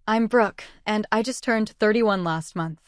I'm Brooke, and I just turned 31 last month.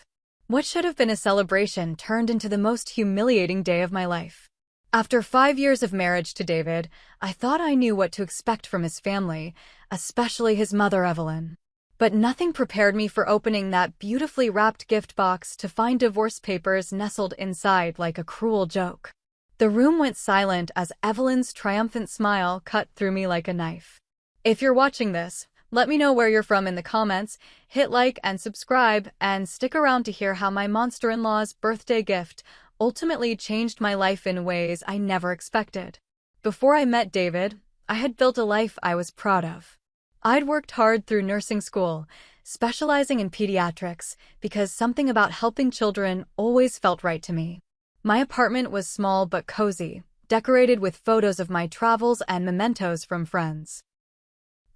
What should have been a celebration turned into the most humiliating day of my life. After 5 years of marriage to David, I thought I knew what to expect from his family, especially his mother, Evelyn. But nothing prepared me for opening that beautifully wrapped gift box to find divorce papers nestled inside like a cruel joke. The room went silent as Evelyn's triumphant smile cut through me like a knife. If you're watching this, let me know where you're from in the comments, hit like and subscribe, and stick around to hear how my monster-in-law's birthday gift ultimately changed my life in ways I never expected. Before I met David, I had built a life I was proud of. I'd worked hard through nursing school, specializing in pediatrics, because something about helping children always felt right to me. My apartment was small but cozy, decorated with photos of my travels and mementos from friends.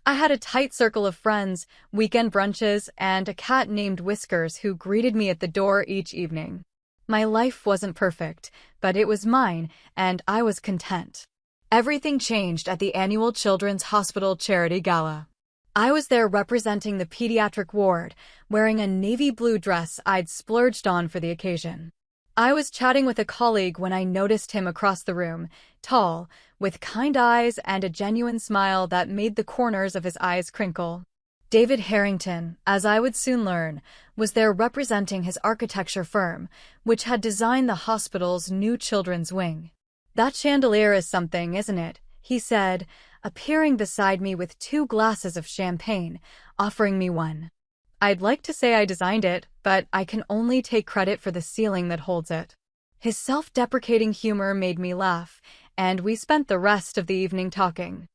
I had a tight circle of friends, weekend brunches, and a cat named Whiskers who greeted me at the door each evening. My life wasn't perfect, but it was mine, and I was content. Everything changed at the annual Children's Hospital Charity Gala. I was there representing the pediatric ward, wearing a navy blue dress I'd splurged on for the occasion. I was chatting with a colleague when I noticed him across the room, tall, with kind eyes and a genuine smile that made the corners of his eyes crinkle. David Harrington, as I would soon learn, was there representing his architecture firm, which had designed the hospital's new children's wing. "That chandelier is something, isn't it?" he said, appearing beside me with 2 glasses of champagne, offering me one. I'd like to say I designed it, but I can only take credit for the ceiling that holds it. His self-deprecating humor made me laugh, and we spent the rest of the evening talking.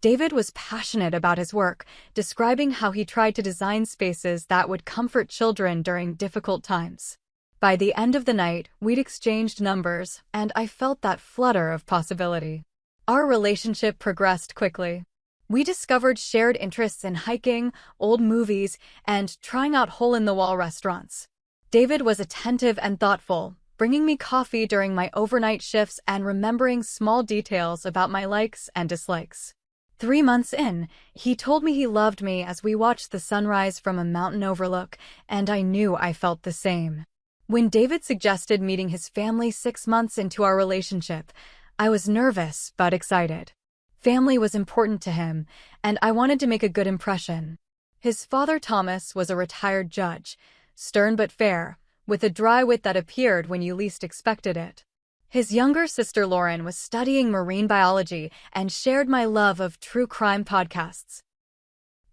David was passionate about his work, describing how he tried to design spaces that would comfort children during difficult times. By the end of the night, we'd exchanged numbers, and I felt that flutter of possibility. Our relationship progressed quickly. We discovered shared interests in hiking, old movies, and trying out hole-in-the-wall restaurants. David was attentive and thoughtful, bringing me coffee during my overnight shifts and remembering small details about my likes and dislikes. 3 months in, he told me he loved me as we watched the sunrise from a mountain overlook, and I knew I felt the same. When David suggested meeting his family 6 months into our relationship, I was nervous but excited. Family was important to him, and I wanted to make a good impression. His father, Thomas, was a retired judge, stern but fair, with a dry wit that appeared when you least expected it. His younger sister, Lauren, was studying marine biology and shared my love of true crime podcasts.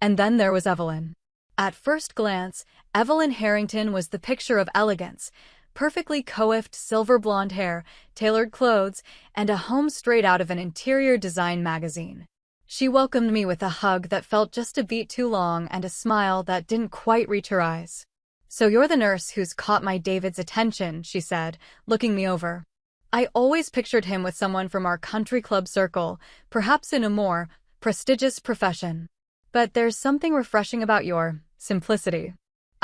And then there was Evelyn. At first glance, Evelyn Harrington was the picture of elegance, perfectly coiffed silver blonde hair, tailored clothes, and a home straight out of an interior design magazine. She welcomed me with a hug that felt just a beat too long and a smile that didn't quite reach her eyes. "So you're the nurse who's caught my David's attention," she said, looking me over. I always pictured him with someone from our country club circle, perhaps in a more prestigious profession. But there's something refreshing about your simplicity.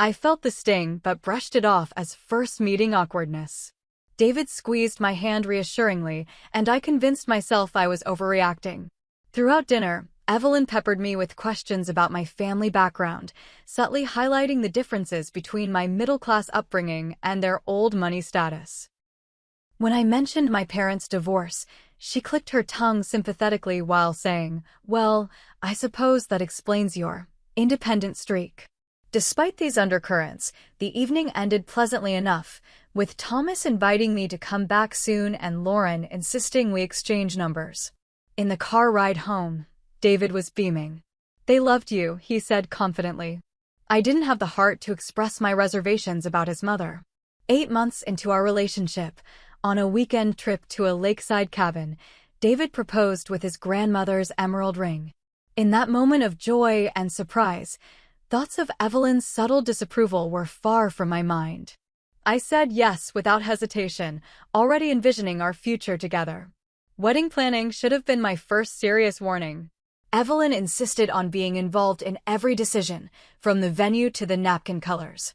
I felt the sting but brushed it off as first meeting awkwardness. David squeezed my hand reassuringly, and I convinced myself I was overreacting. Throughout dinner, Evelyn peppered me with questions about my family background, subtly highlighting the differences between my middle-class upbringing and their old money status. When I mentioned my parents' divorce, she clicked her tongue sympathetically while saying, "Well, I suppose that explains your independent streak." Despite these undercurrents, the evening ended pleasantly enough, with Thomas inviting me to come back soon and Lauren insisting we exchange numbers. In the car ride home, David was beaming. "They loved you," he said confidently. I didn't have the heart to express my reservations about his mother. 8 months into our relationship, on a weekend trip to a lakeside cabin, David proposed with his grandmother's emerald ring. In that moment of joy and surprise, thoughts of Evelyn's subtle disapproval were far from my mind. I said yes without hesitation, already envisioning our future together. Wedding planning should have been my first serious warning. Evelyn insisted on being involved in every decision, from the venue to the napkin colors.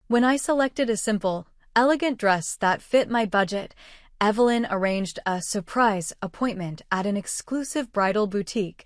When I selected a simple, elegant dress that fit my budget, Evelyn arranged a surprise appointment at an exclusive bridal boutique,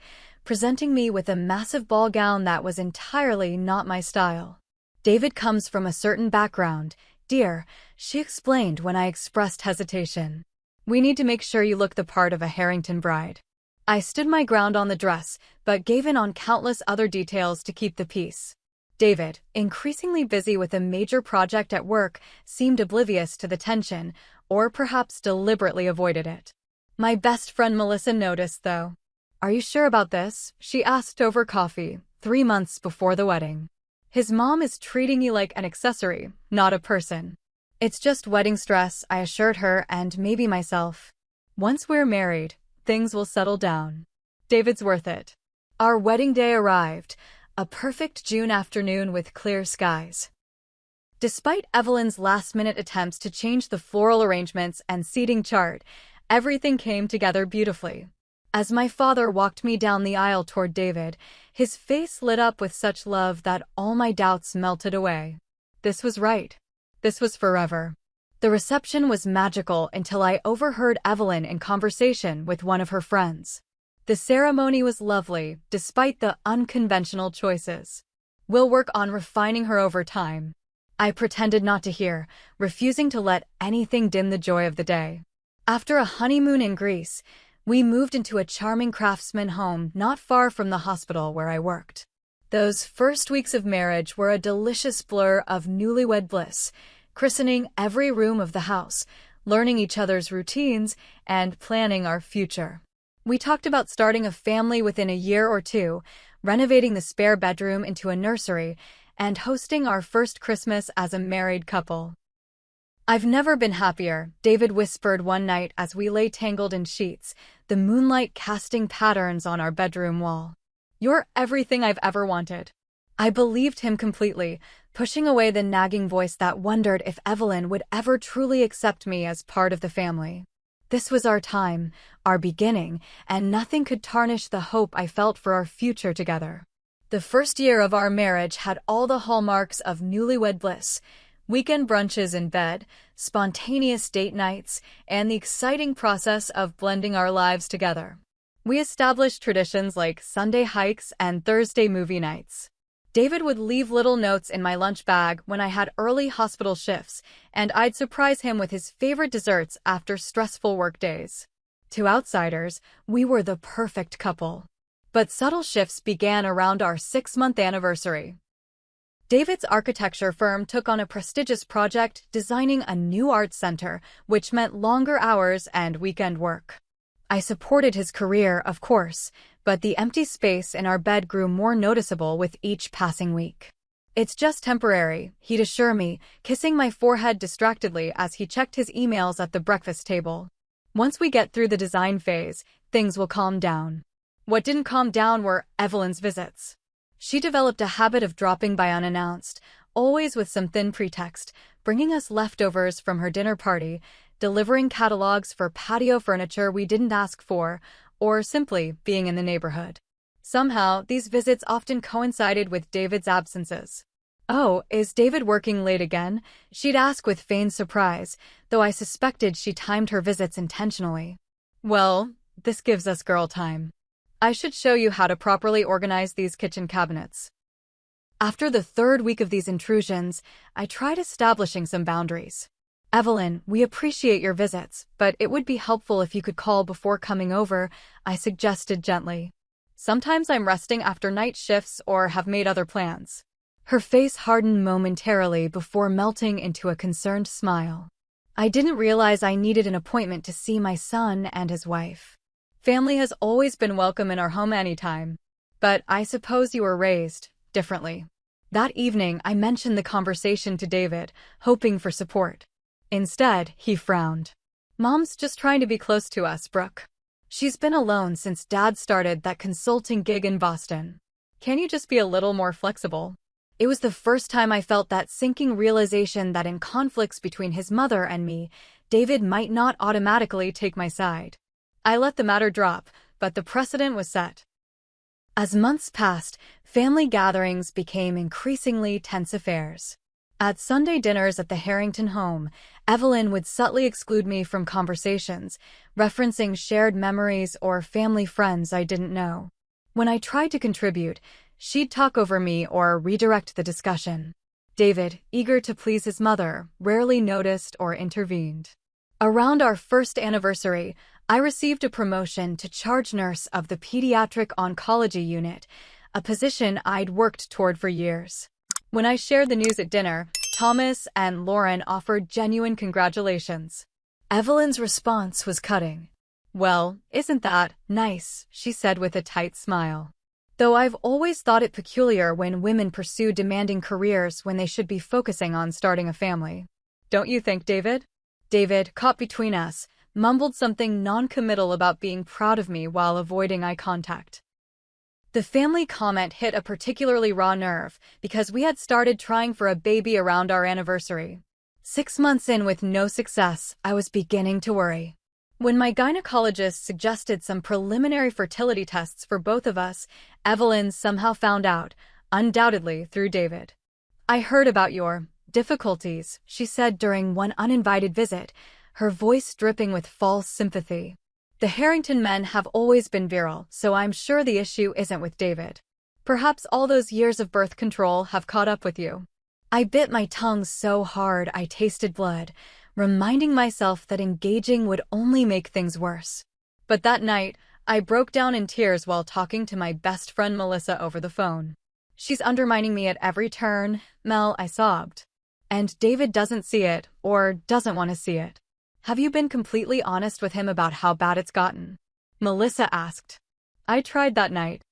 presenting me with a massive ball gown that was entirely not my style. David comes from a certain background, dear, she explained when I expressed hesitation. We need to make sure you look the part of a Harrington bride. I stood my ground on the dress, but gave in on countless other details to keep the peace. David, increasingly busy with a major project at work, seemed oblivious to the tension, or perhaps deliberately avoided it. My best friend Melissa noticed, though. Are you sure about this? She asked over coffee, 3 months before the wedding. His mom is treating you like an accessory, not a person. It's just wedding stress, I assured her, and maybe myself. Once we're married, things will settle down. David's worth it. Our wedding day arrived, a perfect June afternoon with clear skies. Despite Evelyn's last-minute attempts to change the floral arrangements and seating chart, everything came together beautifully. As my father walked me down the aisle toward David, his face lit up with such love that all my doubts melted away. This was right. This was forever. The reception was magical until I overheard Evelyn in conversation with one of her friends. The ceremony was lovely, despite the unconventional choices. We'll work on refining her over time. I pretended not to hear, refusing to let anything dim the joy of the day. After a honeymoon in Greece, we moved into a charming craftsman home not far from the hospital where I worked. Those first weeks of marriage were a delicious blur of newlywed bliss, christening every room of the house, learning each other's routines, and planning our future. We talked about starting a family within a year or two, renovating the spare bedroom into a nursery, and hosting our first Christmas as a married couple. I've never been happier, David whispered one night as we lay tangled in sheets, the moonlight casting patterns on our bedroom wall. You're everything I've ever wanted. I believed him completely, pushing away the nagging voice that wondered if Evelyn would ever truly accept me as part of the family. This was our time, our beginning, and nothing could tarnish the hope I felt for our future together. The first year of our marriage had all the hallmarks of newlywed bliss: weekend brunches in bed, spontaneous date nights, and the exciting process of blending our lives together. We established traditions like Sunday hikes and Thursday movie nights. David would leave little notes in my lunch bag when I had early hospital shifts, and I'd surprise him with his favorite desserts after stressful work days. To outsiders, we were the perfect couple. But subtle shifts began around our 6-month anniversary. David's architecture firm took on a prestigious project designing a new art center, which meant longer hours and weekend work. I supported his career, of course, but the empty space in our bed grew more noticeable with each passing week. It's just temporary, he'd assure me, kissing my forehead distractedly as he checked his emails at the breakfast table. Once we get through the design phase, things will calm down. What didn't calm down were Evelyn's visits. She developed a habit of dropping by unannounced, always with some thin pretext, bringing us leftovers from her dinner party, delivering catalogs for patio furniture we didn't ask for, or simply being in the neighborhood. Somehow, these visits often coincided with David's absences. "Oh, is David working late again?" she'd ask with feigned surprise, though I suspected she timed her visits intentionally. Well, this gives us girl time. I should show you how to properly organize these kitchen cabinets. After the 3rd week of these intrusions, I tried establishing some boundaries. Evelyn, we appreciate your visits, but it would be helpful if you could call before coming over, I suggested gently. Sometimes I'm resting after night shifts or have made other plans. Her face hardened momentarily before melting into a concerned smile. I didn't realize I needed an appointment to see my son and his wife. Family has always been welcome in our home anytime. But I suppose you were raised differently. That evening, I mentioned the conversation to David, hoping for support. Instead, he frowned. Mom's just trying to be close to us, Brooke. She's been alone since Dad started that consulting gig in Boston. Can you just be a little more flexible? It was the first time I felt that sinking realization that in conflicts between his mother and me, David might not automatically take my side. I let the matter drop, but the precedent was set. As months passed, family gatherings became increasingly tense affairs. At Sunday dinners at the Harrington home, Evelyn would subtly exclude me from conversations, referencing shared memories or family friends I didn't know. When I tried to contribute, she'd talk over me or redirect the discussion. David, eager to please his mother, rarely noticed or intervened. Around our first anniversary, I received a promotion to charge nurse of the pediatric oncology unit, a position I'd worked toward for years. When I shared the news at dinner, Thomas and Lauren offered genuine congratulations. Evelyn's response was cutting. "Well, isn't that nice?" she said with a tight smile. Though I've always thought it peculiar when women pursue demanding careers when they should be focusing on starting a family. Don't you think, David? David, caught between us, mumbled something non-committal about being proud of me while avoiding eye contact. The family comment hit a particularly raw nerve because we had started trying for a baby around our anniversary. 6 months in with no success, I was beginning to worry. When my gynecologist suggested some preliminary fertility tests for both of us, Evelyn somehow found out, undoubtedly through David. "I heard about your difficulties," she said during one uninvited visit, her voice dripping with false sympathy. "The Harrington men have always been virile, so I'm sure the issue isn't with David. Perhaps all those years of birth control have caught up with you." I bit my tongue so hard I tasted blood, reminding myself that engaging would only make things worse. But that night, I broke down in tears while talking to my best friend Melissa over the phone. "She's undermining me at every turn, Mel," I sobbed. "And David doesn't see it, or doesn't want to see it." "Have you been completely honest with him about how bad it's gotten?" Melissa asked. I tried that night.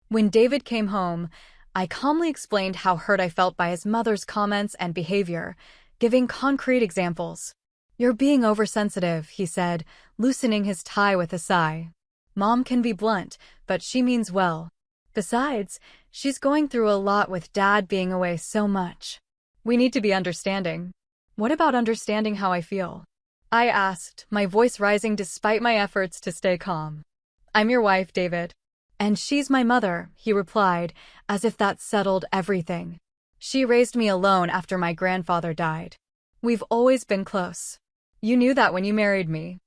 When David came home, I calmly explained how hurt I felt by his mother's comments and behavior, giving concrete examples. "You're being oversensitive," he said, loosening his tie with a sigh. "Mom can be blunt, but she means well. Besides, she's going through a lot with Dad being away so much. We need to be understanding." "What about understanding how I feel?" I asked, my voice rising despite my efforts to stay calm. "I'm your wife, David." "And she's my mother," he replied, as if that settled everything. "She raised me alone after my grandfather died. We've always been close. You knew that when you married me."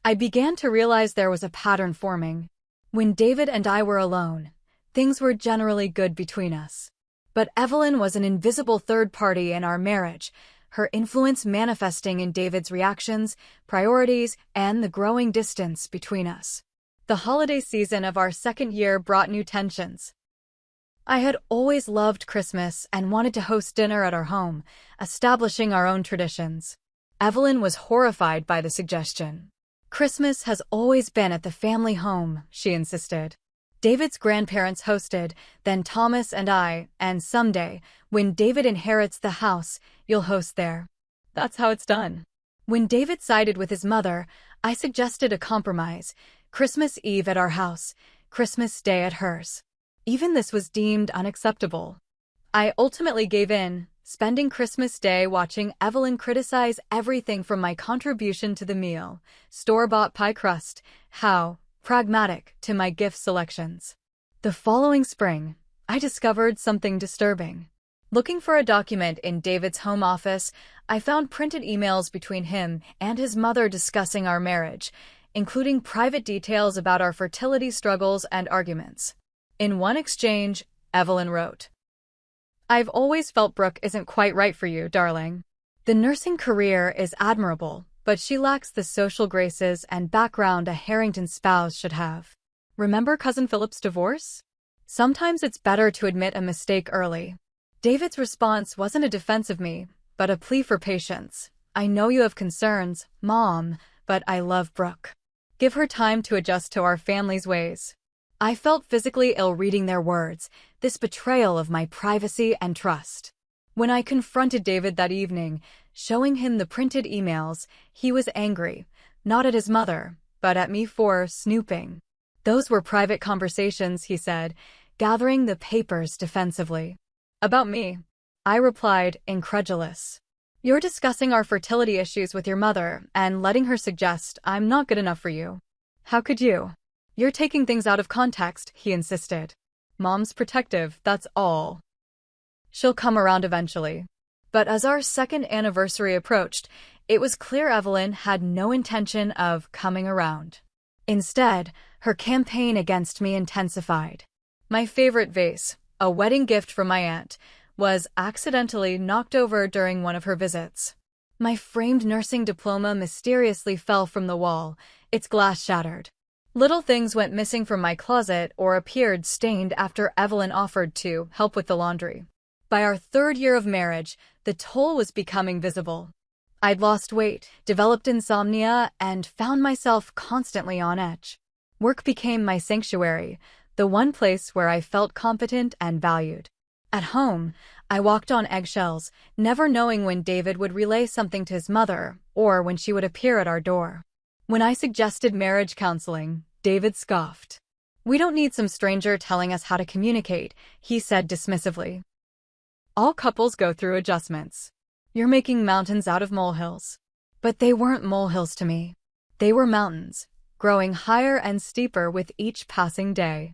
I began to realize there was a pattern forming. When David and I were alone, things were generally good between us. But Evelyn was an invisible third party in our marriage, her influence manifesting in David's reactions, priorities, and the growing distance between us. The holiday season of our second year brought new tensions. I had always loved Christmas and wanted to host dinner at our home, establishing our own traditions. Evelyn was horrified by the suggestion. "Christmas has always been at the family home," she insisted. "David's grandparents hosted, then Thomas and I, and someday, when David inherits the house, you'll host there. That's how it's done." When David sided with his mother, I suggested a compromise: Christmas Eve at our house, Christmas Day at hers. Even this was deemed unacceptable. I ultimately gave in, spending Christmas Day watching Evelyn criticize everything from my contribution to the meal, store-bought pie crust, how pragmatic, to my gift selections. The following spring, I discovered something disturbing. Looking for a document in David's home office, I found printed emails between him and his mother discussing our marriage, including private details about our fertility struggles and arguments. In one exchange, Evelyn wrote, "I've always felt Brooke isn't quite right for you, darling. The nursing career is admirable, but she lacks the social graces and background a Harrington spouse should have. Remember Cousin Philip's divorce? Sometimes it's better to admit a mistake early." David's response wasn't a defense of me, but a plea for patience. "I know you have concerns, Mom, but I love Brooke. Give her time to adjust to our family's ways." I felt physically ill reading their words, this betrayal of my privacy and trust. When I confronted David that evening, showing him the printed emails, he was angry, not at his mother, but at me for snooping. "Those were private conversations," he said, gathering the papers defensively. "About me?" I replied, incredulous. "You're discussing our fertility issues with your mother and letting her suggest I'm not good enough for you. How could you?" "You're taking things out of context," he insisted. "Mom's protective, that's all. She'll come around eventually." But as our second anniversary approached, it was clear Evelyn had no intention of coming around. Instead, her campaign against me intensified. My favorite vase, a wedding gift from my aunt, was accidentally knocked over during one of her visits. My framed nursing diploma mysteriously fell from the wall, its glass shattered. Little things went missing from my closet or appeared stained after Evelyn offered to help with the laundry. By our 3rd year of marriage, the toll was becoming visible. I'd lost weight, developed insomnia, and found myself constantly on edge. Work became my sanctuary, the one place where I felt competent and valued. At home, I walked on eggshells, never knowing when David would relay something to his mother or when she would appear at our door. When I suggested marriage counseling, David scoffed. "We don't need some stranger telling us how to communicate," he said dismissively. "All couples go through adjustments. You're making mountains out of molehills." But they weren't molehills to me. They were mountains, growing higher and steeper with each passing day.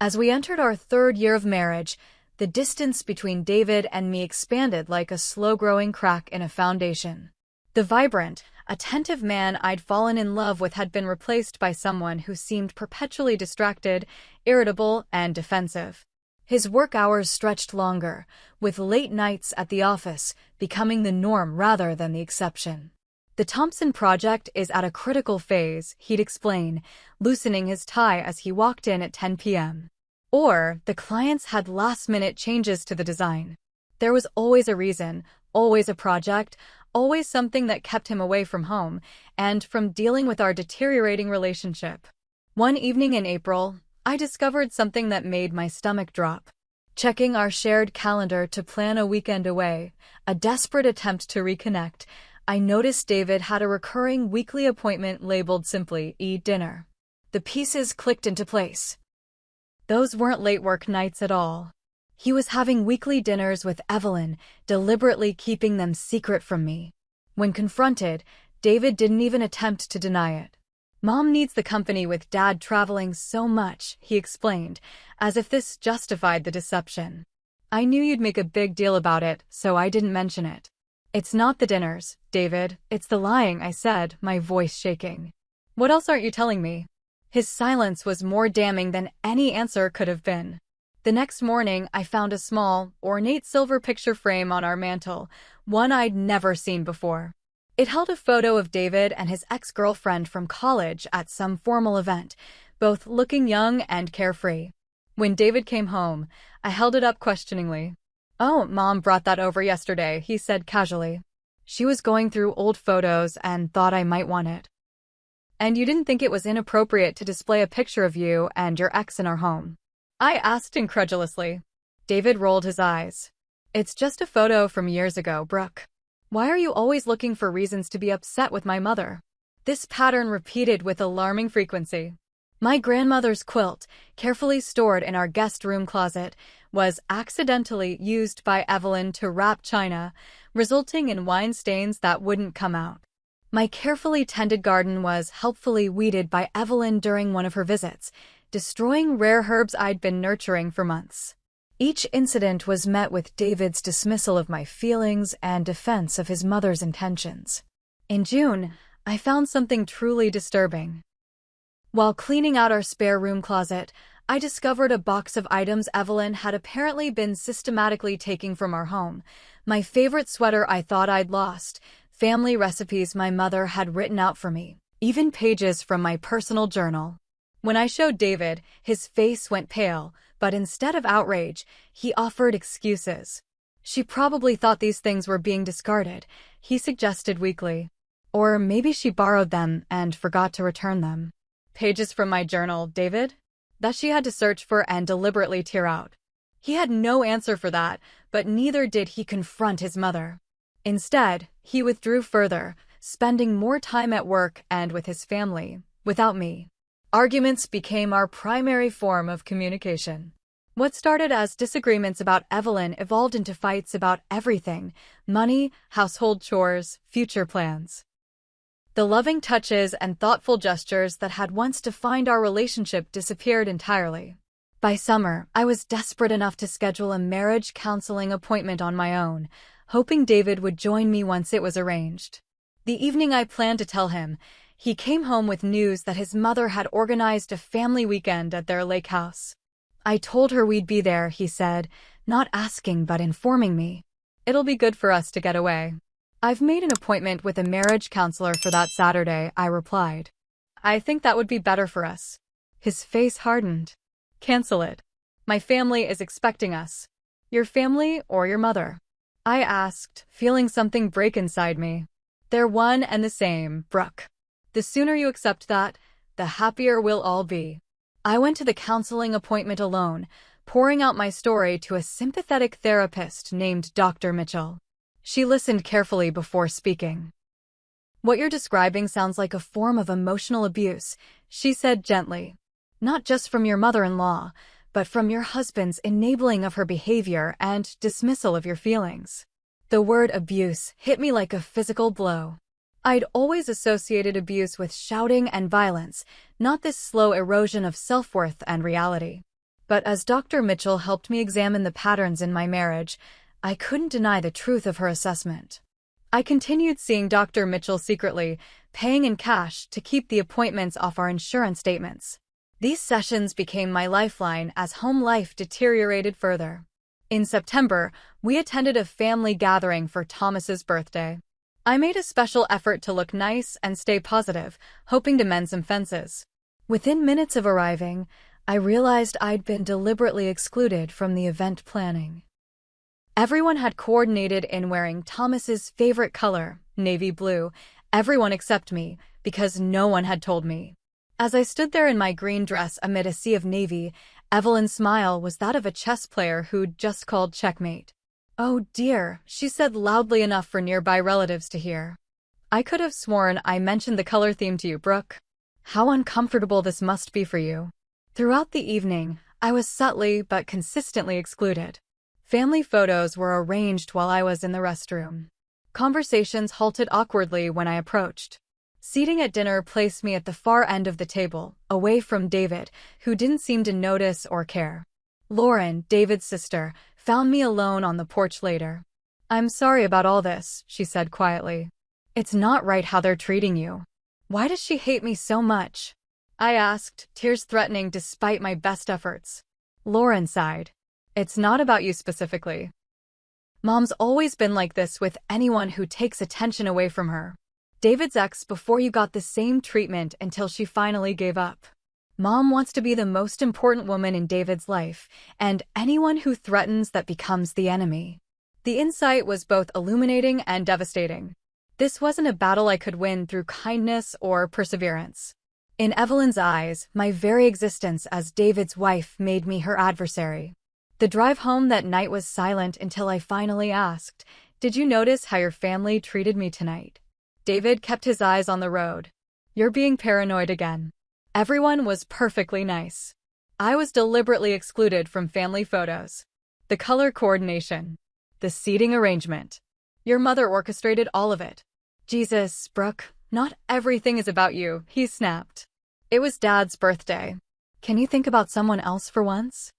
As we entered our 3rd year of marriage, the distance between David and me expanded like a slow-growing crack in a foundation. The vibrant, attentive man I'd fallen in love with had been replaced by someone who seemed perpetually distracted, irritable, and defensive. His work hours stretched longer, with late nights at the office becoming the norm rather than the exception. "The Thompson project is at a critical phase," he'd explain, loosening his tie as he walked in at 10 p.m. Or, the clients had last-minute changes to the design. There was always a reason, always a project, always something that kept him away from home and from dealing with our deteriorating relationship. One evening in April, I discovered something that made my stomach drop. Checking our shared calendar to plan a weekend away, a desperate attempt to reconnect, I noticed David had a recurring weekly appointment labeled simply "Eat Dinner." The pieces clicked into place. Those weren't late work nights at all. He was having weekly dinners with Evelyn, deliberately keeping them secret from me. When confronted, David didn't even attempt to deny it. "Mom needs the company with Dad traveling so much," he explained, as if this justified the deception. "I knew you'd make a big deal about it, so I didn't mention it." "It's not the dinners, David, it's the lying," I said, my voice shaking. "What else aren't you telling me?" His silence was more damning than any answer could have been. The next morning, I found a small, ornate silver picture frame on our mantel, one I'd never seen before. It held a photo of David and his ex-girlfriend from college at some formal event, both looking young and carefree. When David came home, I held it up questioningly. "Oh, Mom brought that over yesterday," he said casually. "She was going through old photos and thought I might want it." "And you didn't think it was inappropriate to display a picture of you and your ex in our home?" I asked incredulously. David rolled his eyes. "It's just a photo from years ago, Brooke. Why are you always looking for reasons to be upset with my mother?" This pattern repeated with alarming frequency. My grandmother's quilt, carefully stored in our guest room closet, was accidentally used by Evelyn to wrap china, resulting in wine stains that wouldn't come out. My carefully tended garden was helpfully weeded by Evelyn during one of her visits, destroying rare herbs I'd been nurturing for months. Each incident was met with David's dismissal of my feelings and defense of his mother's intentions. In June, I found something truly disturbing. While cleaning out our spare room closet, I discovered a box of items Evelyn had apparently been systematically taking from our home. My favorite sweater I thought I'd lost, family recipes my mother had written out for me, even pages from my personal journal. When I showed David, his face went pale, but instead of outrage, he offered excuses. "She probably thought these things were being discarded," he suggested weakly. "Or maybe she borrowed them and forgot to return them." "Pages from my journal, David?" That she had to search for and deliberately tear out. He had no answer for that, but neither did he confront his mother. Instead, he withdrew further, spending more time at work and with his family, without me. Arguments became our primary form of communication. What started as disagreements about Evelyn evolved into fights about everything: money, household chores, future plans. The loving touches and thoughtful gestures that had once defined our relationship disappeared entirely. By summer, I was desperate enough to schedule a marriage counseling appointment on my own, hoping David would join me once it was arranged. The evening I planned to tell him, He came home with news that his mother had organized a family weekend at their lake house. I told her we'd be there, he said, not asking but informing me. It'll be good for us to get away. I've made an appointment with a marriage counselor for that Saturday, I replied. I think that would be better for us. His face hardened. Cancel it. My family is expecting us. Your family or your mother? I asked, feeling something break inside me. They're one and the same, Brooke. The sooner you accept that, the happier we'll all be. I went to the counseling appointment alone, pouring out my story to a sympathetic therapist named Dr. Mitchell. She listened carefully before speaking. What you're describing sounds like a form of emotional abuse, she said gently. Not just from your mother-in-law, but from your husband's enabling of her behavior and dismissal of your feelings. The word abuse hit me like a physical blow. I'd always associated abuse with shouting and violence, not this slow erosion of self-worth and reality. But as Dr. Mitchell helped me examine the patterns in my marriage, I couldn't deny the truth of her assessment. I continued seeing Dr. Mitchell secretly, paying in cash to keep the appointments off our insurance statements. These sessions became my lifeline as home life deteriorated further. In September, we attended a family gathering for Thomas's birthday. I made a special effort to look nice and stay positive, hoping to mend some fences. Within minutes of arriving, I realized I'd been deliberately excluded from the event planning. Everyone had coordinated in wearing Thomas's favorite color, navy blue, everyone except me, because no one had told me. As I stood there in my green dress amid a sea of navy, Evelyn's smile was that of a chess player who'd just called checkmate. Oh dear, she said loudly enough for nearby relatives to hear. I could have sworn I mentioned the color theme to you, Brooke. How uncomfortable this must be for you. Throughout the evening, I was subtly but consistently excluded. Family photos were arranged while I was in the restroom. Conversations halted awkwardly when I approached. Seating at dinner placed me at the far end of the table, away from David, who didn't seem to notice or care. Lauren, David's sister, found me alone on the porch later. I'm sorry about all this, she said quietly. It's not right how they're treating you. Why does she hate me so much? I asked, tears threatening despite my best efforts. Lauren sighed. It's not about you specifically. Mom's always been like this with anyone who takes attention away from her. David's ex before you got the same treatment until she finally gave up. Mom wants to be the most important woman in David's life, and anyone who threatens that becomes the enemy. The insight was both illuminating and devastating. This wasn't a battle I could win through kindness or perseverance. In Evelyn's eyes, my very existence as David's wife made me her adversary. The drive home that night was silent until I finally asked, "Did you notice how your family treated me tonight?" David kept his eyes on the road. "You're being paranoid again. Everyone was perfectly nice. I was deliberately excluded from family photos. The color coordination. The seating arrangement. Your mother orchestrated all of it." "Jesus, Brooke, not everything is about you," he snapped. "It was Dad's birthday. Can you think about someone else for once?"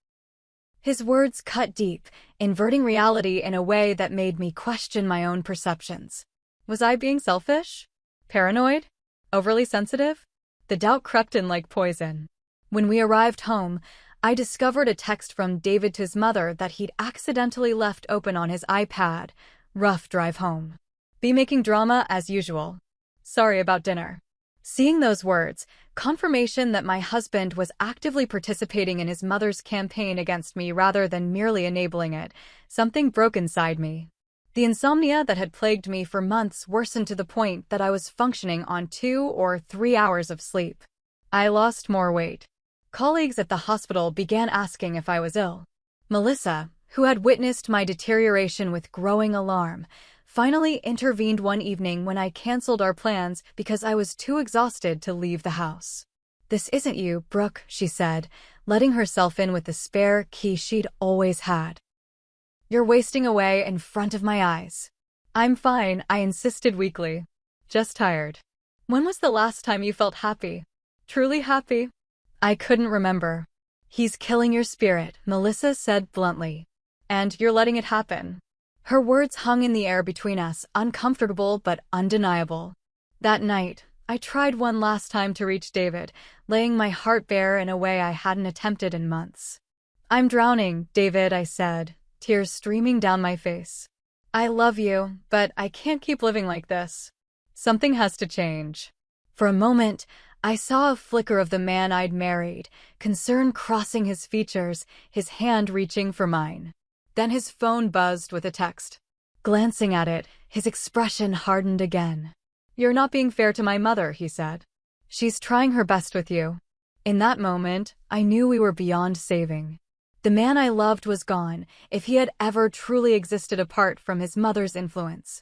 His words cut deep, inverting reality in a way that made me question my own perceptions. Was I being selfish? Paranoid? Overly sensitive? The doubt crept in like poison. When we arrived home, I discovered a text from David to his mother that he'd accidentally left open on his iPad. "Rough drive home. Be making drama as usual. Sorry about dinner." Seeing those words, confirmation that my husband was actively participating in his mother's campaign against me rather than merely enabling it, something broke inside me. The insomnia that had plagued me for months worsened to the point that I was functioning on 2 or 3 hours of sleep. I lost more weight. Colleagues at the hospital began asking if I was ill. Melissa, who had witnessed my deterioration with growing alarm, finally intervened one evening when I canceled our plans because I was too exhausted to leave the house. "This isn't you, Brooke," she said, letting herself in with the spare key she'd always had. "You're wasting away in front of my eyes." "I'm fine," I insisted weakly. "Just tired." "When was the last time you felt happy? Truly happy?" I couldn't remember. "He's killing your spirit," Melissa said bluntly. "And you're letting it happen." Her words hung in the air between us, uncomfortable but undeniable. That night, I tried one last time to reach David, laying my heart bare in a way I hadn't attempted in months. "I'm drowning, David," I said, tears streaming down my face. "I love you, but I can't keep living like this. Something has to change." For a moment, I saw a flicker of the man I'd married, concern crossing his features, his hand reaching for mine. Then his phone buzzed with a text. Glancing at it, his expression hardened again. "You're not being fair to my mother," he said. "She's trying her best with you." In that moment, I knew we were beyond saving. The man I loved was gone, if he had ever truly existed apart from his mother's influence.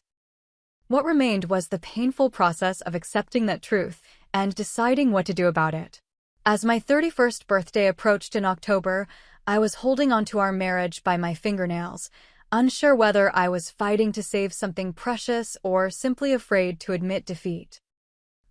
What remained was the painful process of accepting that truth and deciding what to do about it. As my 31st birthday approached in October, I was holding onto our marriage by my fingernails, unsure whether I was fighting to save something precious or simply afraid to admit defeat.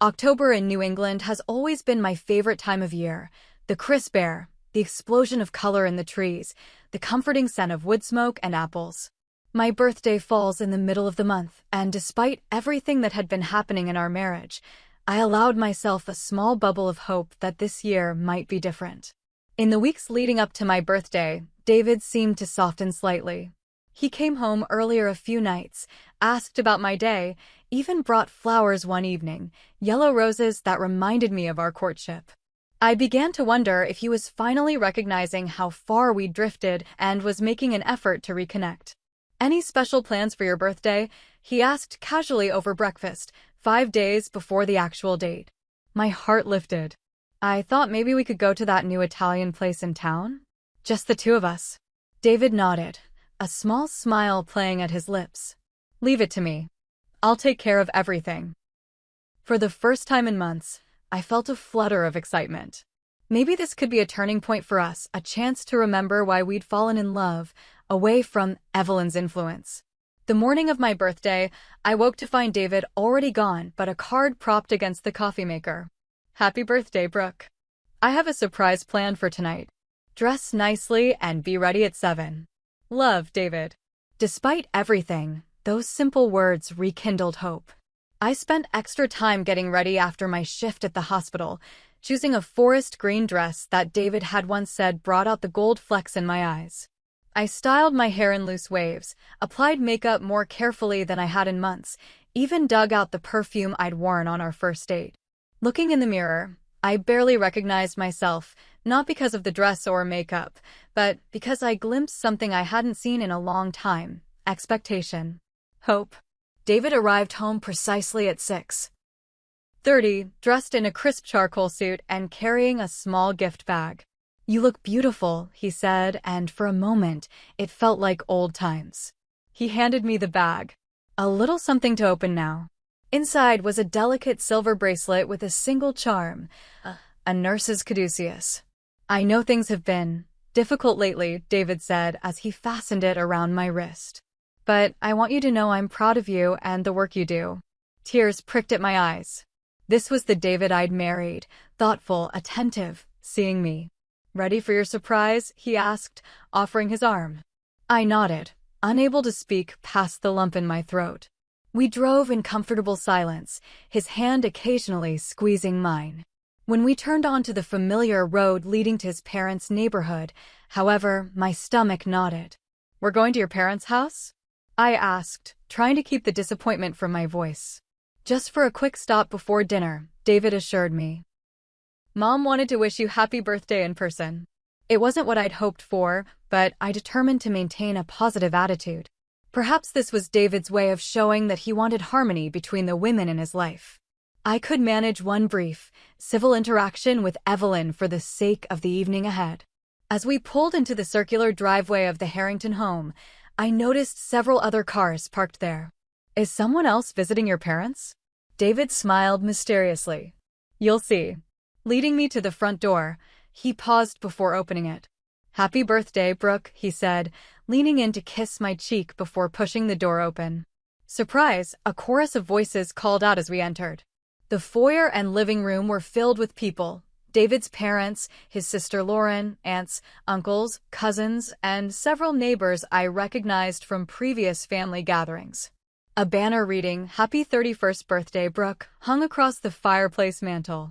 October in New England has always been my favorite time of year. The crisp air, the explosion of color in the trees, the comforting scent of wood smoke and apples. My birthday falls in the middle of the month, and despite everything that had been happening in our marriage, I allowed myself a small bubble of hope that this year might be different. In the weeks leading up to my birthday, David seemed to soften slightly. He came home earlier a few nights, asked about my day, even brought flowers one evening, yellow roses that reminded me of our courtship. I began to wonder if he was finally recognizing how far we'd drifted and was making an effort to reconnect. "Any special plans for your birthday?" he asked casually over breakfast, 5 days before the actual date. My heart lifted. "I thought maybe we could go to that new Italian place in town? Just the two of us." David nodded, a small smile playing at his lips. "Leave it to me. I'll take care of everything." For the first time in months, I felt a flutter of excitement. Maybe this could be a turning point for us, a chance to remember why we'd fallen in love, away from Evelyn's influence. The morning of my birthday, I woke to find David already gone, but a card propped against the coffee maker. "Happy birthday, Brooke. I have a surprise planned for tonight. Dress nicely and be ready at 7. Love, David." Despite everything, those simple words rekindled hope. I spent extra time getting ready after my shift at the hospital, choosing a forest green dress that David had once said brought out the gold flecks in my eyes. I styled my hair in loose waves, applied makeup more carefully than I had in months, even dug out the perfume I'd worn on our first date. Looking in the mirror, I barely recognized myself, not because of the dress or makeup, but because I glimpsed something I hadn't seen in a long time: expectation. Hope. David arrived home precisely at 6:30, dressed in a crisp charcoal suit and carrying a small gift bag. "You look beautiful," he said, and for a moment, it felt like old times. He handed me the bag. "A little something to open now." Inside was a delicate silver bracelet with a single charm, a nurse's caduceus. "I know things have been difficult lately," David said as he fastened it around my wrist. "But I want you to know I'm proud of you and the work you do." Tears pricked at my eyes. This was the David I'd married, thoughtful, attentive, seeing me. "Ready for your surprise?" he asked, offering his arm. I nodded, unable to speak past the lump in my throat. We drove in comfortable silence, his hand occasionally squeezing mine. When we turned onto the familiar road leading to his parents' neighborhood, however, my stomach knotted. "We're going to your parents' house?" I asked, trying to keep the disappointment from my voice. "Just for a quick stop before dinner," David assured me. "Mom wanted to wish you happy birthday in person." It wasn't what I'd hoped for, but I determined to maintain a positive attitude. Perhaps this was David's way of showing that he wanted harmony between the women in his life. I could manage one brief, civil interaction with Evelyn for the sake of the evening ahead. As we pulled into the circular driveway of the Harrington home, I noticed several other cars parked there. "Is someone else visiting your parents?" David smiled mysteriously. "You'll see." Leading me to the front door, he paused before opening it. "Happy birthday, Brooke," he said, leaning in to kiss my cheek before pushing the door open. Surprise, a chorus of voices called out as we entered. The foyer and living room were filled with people: David's parents, his sister Lauren, aunts, uncles, cousins, and several neighbors I recognized from previous family gatherings. A banner reading, "Happy 31st Birthday, Brooke," hung across the fireplace mantel.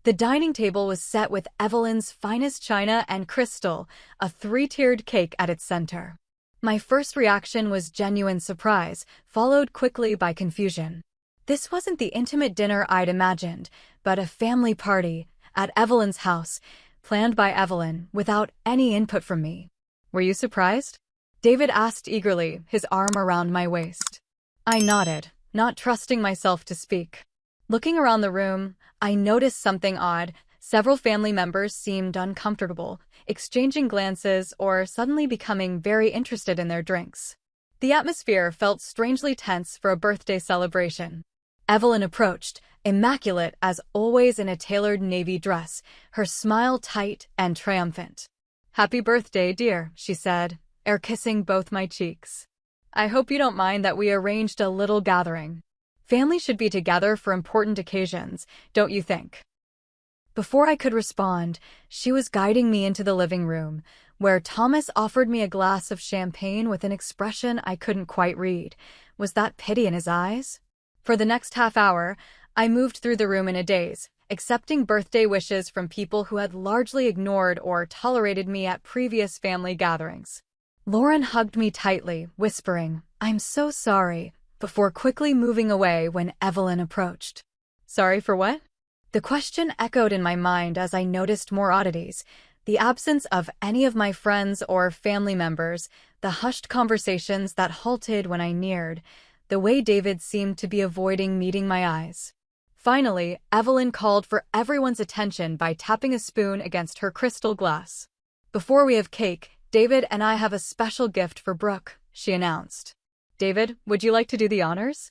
The dining table was set with Evelyn's finest china and crystal, a three-tiered cake at its center. My first reaction was genuine surprise, followed quickly by confusion. This wasn't the intimate dinner I'd imagined, but a family party at Evelyn's house, planned by Evelyn, without any input from me. "Were you surprised?" David asked eagerly, his arm around my waist. I nodded, not trusting myself to speak. Looking around the room, I noticed something odd. Several family members seemed uncomfortable, exchanging glances or suddenly becoming very interested in their drinks. The atmosphere felt strangely tense for a birthday celebration. Evelyn approached, immaculate as always in a tailored navy dress, her smile tight and triumphant. "Happy birthday, dear," she said, kissing both my cheeks. "I hope you don't mind that we arranged a little gathering. Family should be together for important occasions, don't you think?" Before I could respond, she was guiding me into the living room, where Thomas offered me a glass of champagne with an expression I couldn't quite read. Was that pity in his eyes? For the next half hour, I moved through the room in a daze, accepting birthday wishes from people who had largely ignored or tolerated me at previous family gatherings. Lauren hugged me tightly, whispering, "I'm so sorry," before quickly moving away when Evelyn approached. "Sorry for what?" The question echoed in my mind as I noticed more oddities: the absence of any of my friends or family members, the hushed conversations that halted when I neared, the way David seemed to be avoiding meeting my eyes. Finally, Evelyn called for everyone's attention by tapping a spoon against her crystal glass. "Before we have cake, David and I have a special gift for Brooke," she announced. "David, would you like to do the honors?"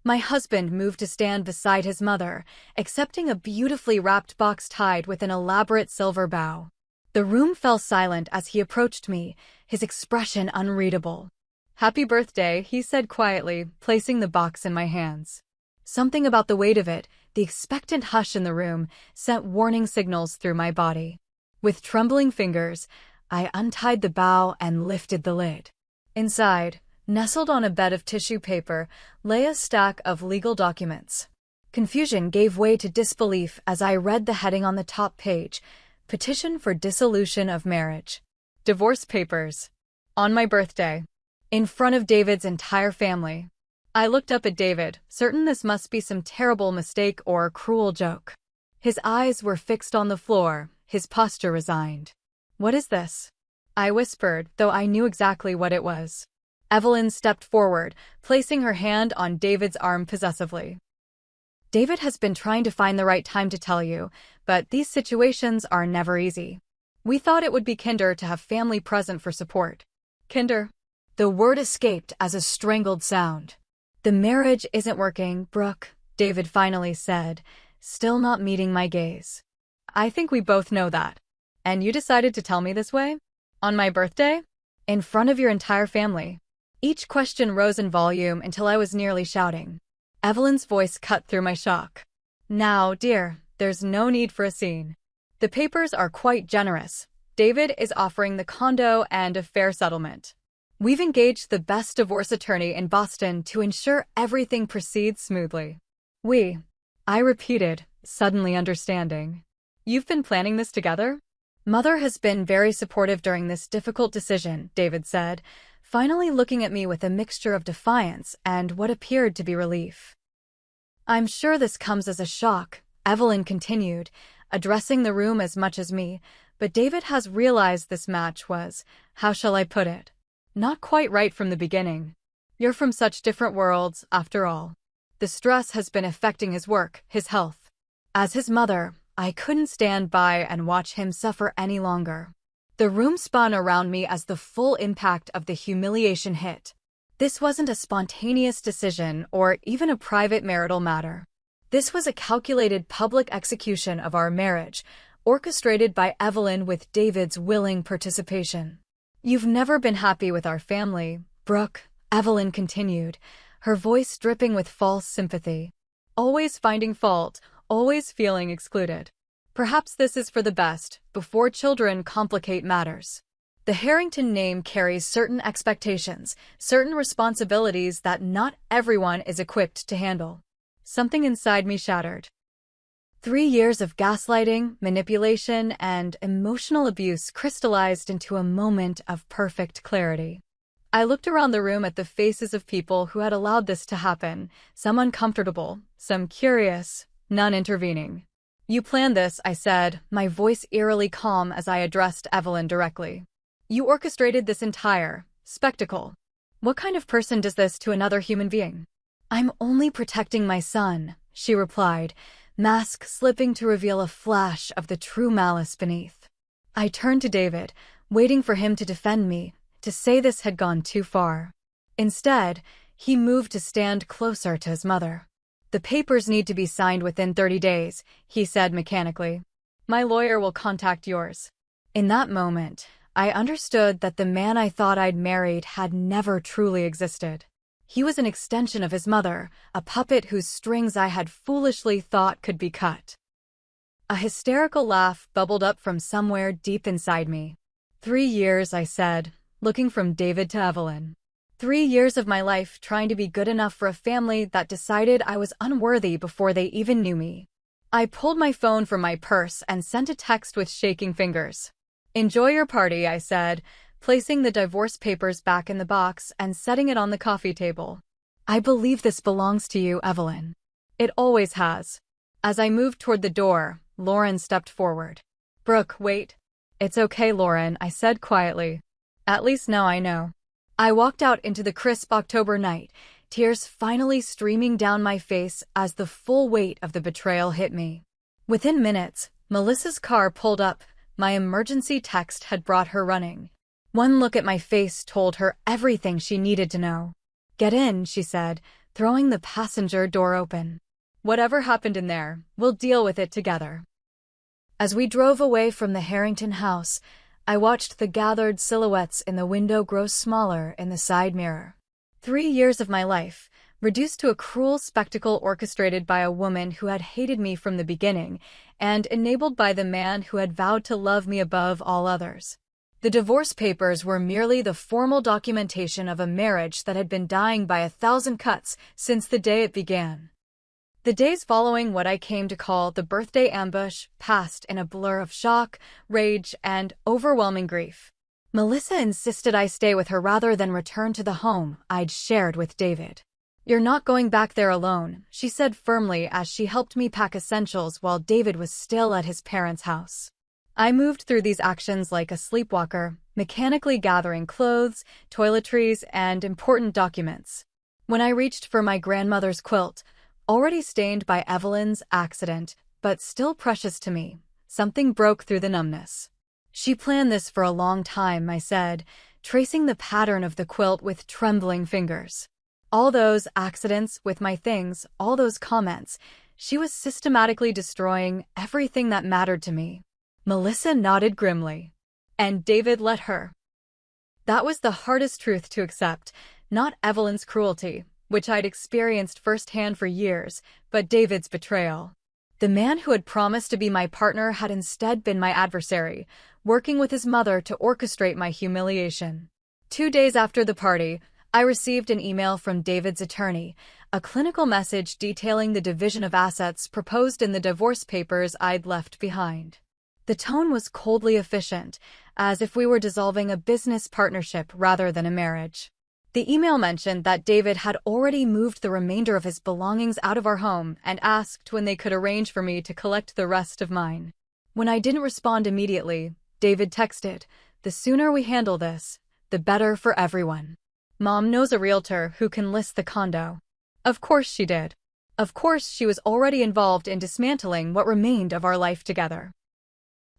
My husband moved to stand beside his mother, accepting a beautifully wrapped box tied with an elaborate silver bow. The room fell silent as he approached me, his expression unreadable. "Happy birthday," he said quietly, placing the box in my hands. Something about the weight of it, the expectant hush in the room, sent warning signals through my body. With trembling fingers, I untied the bow and lifted the lid. Inside, nestled on a bed of tissue paper, lay a stack of legal documents. Confusion gave way to disbelief as I read the heading on the top page: "Petition for Dissolution of Marriage." Divorce papers. On my birthday. In front of David's entire family. I looked up at David, certain this must be some terrible mistake or cruel joke. His eyes were fixed on the floor, his posture resigned. "What is this?" I whispered, though I knew exactly what it was. Evelyn stepped forward, placing her hand on David's arm possessively. "David has been trying to find the right time to tell you, but these situations are never easy. We thought it would be kinder to have family present for support." "Kinder?" The word escaped as a strangled sound. "The marriage isn't working, Brooke," David finally said, still not meeting my gaze. "I think we both know that. And you decided to tell me this way? On my birthday? In front of your entire family?" Each question rose in volume until I was nearly shouting. Evelyn's voice cut through my shock. "Now, dear, there's no need for a scene. The papers are quite generous. David is offering the condo and a fair settlement. We've engaged the best divorce attorney in Boston to ensure everything proceeds smoothly." I repeated, suddenly understanding. "You've been planning this together?" "Mother has been very supportive during this difficult decision," David said, finally looking at me with a mixture of defiance and what appeared to be relief. "I'm sure this comes as a shock," Evelyn continued, addressing the room as much as me, "but David has realized this match was, how shall I put it, not quite right from the beginning. You're from such different worlds, after all. The stress has been affecting his work, his health. As his mother, I couldn't stand by and watch him suffer any longer." The room spun around me as the full impact of the humiliation hit. This wasn't a spontaneous decision or even a private marital matter. This was a calculated public execution of our marriage, orchestrated by Evelyn with David's willing participation. "You've never been happy with our family, Brooke," Evelyn continued, her voice dripping with false sympathy. "Always finding fault, always feeling excluded. Perhaps this is for the best, before children complicate matters." The Harrington name carries certain expectations, certain responsibilities that not everyone is equipped to handle. Something inside me shattered. 3 years of gaslighting, manipulation, and emotional abuse crystallized into a moment of perfect clarity. I looked around the room at the faces of people who had allowed this to happen, some uncomfortable, some curious, none intervening. "You planned this," I said, my voice eerily calm as I addressed Evelyn directly. "You orchestrated this entire spectacle. What kind of person does this to another human being?" "I'm only protecting my son," she replied, mask slipping to reveal a flash of the true malice beneath. I turned to David, waiting for him to defend me, to say this had gone too far. Instead, he moved to stand closer to his mother. "The papers need to be signed within 30 days, he said mechanically. "My lawyer will contact yours." In that moment, I understood that the man I thought I'd married had never truly existed. He was an extension of his mother, a puppet whose strings I had foolishly thought could be cut. A hysterical laugh bubbled up from somewhere deep inside me. 3 years, I said, looking from David to Evelyn. 3 years of my life trying to be good enough for a family that decided I was unworthy before they even knew me. I pulled my phone from my purse and sent a text with shaking fingers. "Enjoy your party," I said, placing the divorce papers back in the box and setting it on the coffee table. "I believe this belongs to you, Evelyn." "It always has." As I moved toward the door, Lauren stepped forward. "Brooke, wait." "It's okay, Lauren," I said quietly. "At least now I know." I walked out into the crisp October night, tears finally streaming down my face as the full weight of the betrayal hit me. Within minutes, Melissa's car pulled up. My emergency text had brought her running. One look at my face told her everything she needed to know. "Get in," she said, throwing the passenger door open. "Whatever happened in there, we'll deal with it together." As we drove away from the Harrington house, I watched the gathered silhouettes in the window grow smaller in the side mirror. 3 years of my life, reduced to a cruel spectacle orchestrated by a woman who had hated me from the beginning and enabled by the man who had vowed to love me above all others. The divorce papers were merely the formal documentation of a marriage that had been dying by 1,000 cuts since the day it began. The days following what I came to call the birthday ambush passed in a blur of shock, rage, and overwhelming grief. Melissa insisted I stay with her rather than return to the home I'd shared with David. "You're not going back there alone," she said firmly as she helped me pack essentials while David was still at his parents' house. I moved through these actions like a sleepwalker, mechanically gathering clothes, toiletries, and important documents. When I reached for my grandmother's quilt, already stained by Evelyn's accident, but still precious to me, something broke through the numbness. "She planned this for a long time," I said, tracing the pattern of the quilt with trembling fingers. "All those accidents with my things, all those comments, she was systematically destroying everything that mattered to me." Melissa nodded grimly. "And David let her." That was the hardest truth to accept, not Evelyn's cruelty, which I'd experienced firsthand for years, but David's betrayal. The man who had promised to be my partner had instead been my adversary, working with his mother to orchestrate my humiliation. 2 days after the party, I received an email from David's attorney, a clinical message detailing the division of assets proposed in the divorce papers I'd left behind. The tone was coldly efficient, as if we were dissolving a business partnership rather than a marriage. The email mentioned that David had already moved the remainder of his belongings out of our home and asked when they could arrange for me to collect the rest of mine. When I didn't respond immediately, David texted, "The sooner we handle this, the better for everyone. Mom knows a realtor who can list the condo." Of course she did. Of course she was already involved in dismantling what remained of our life together.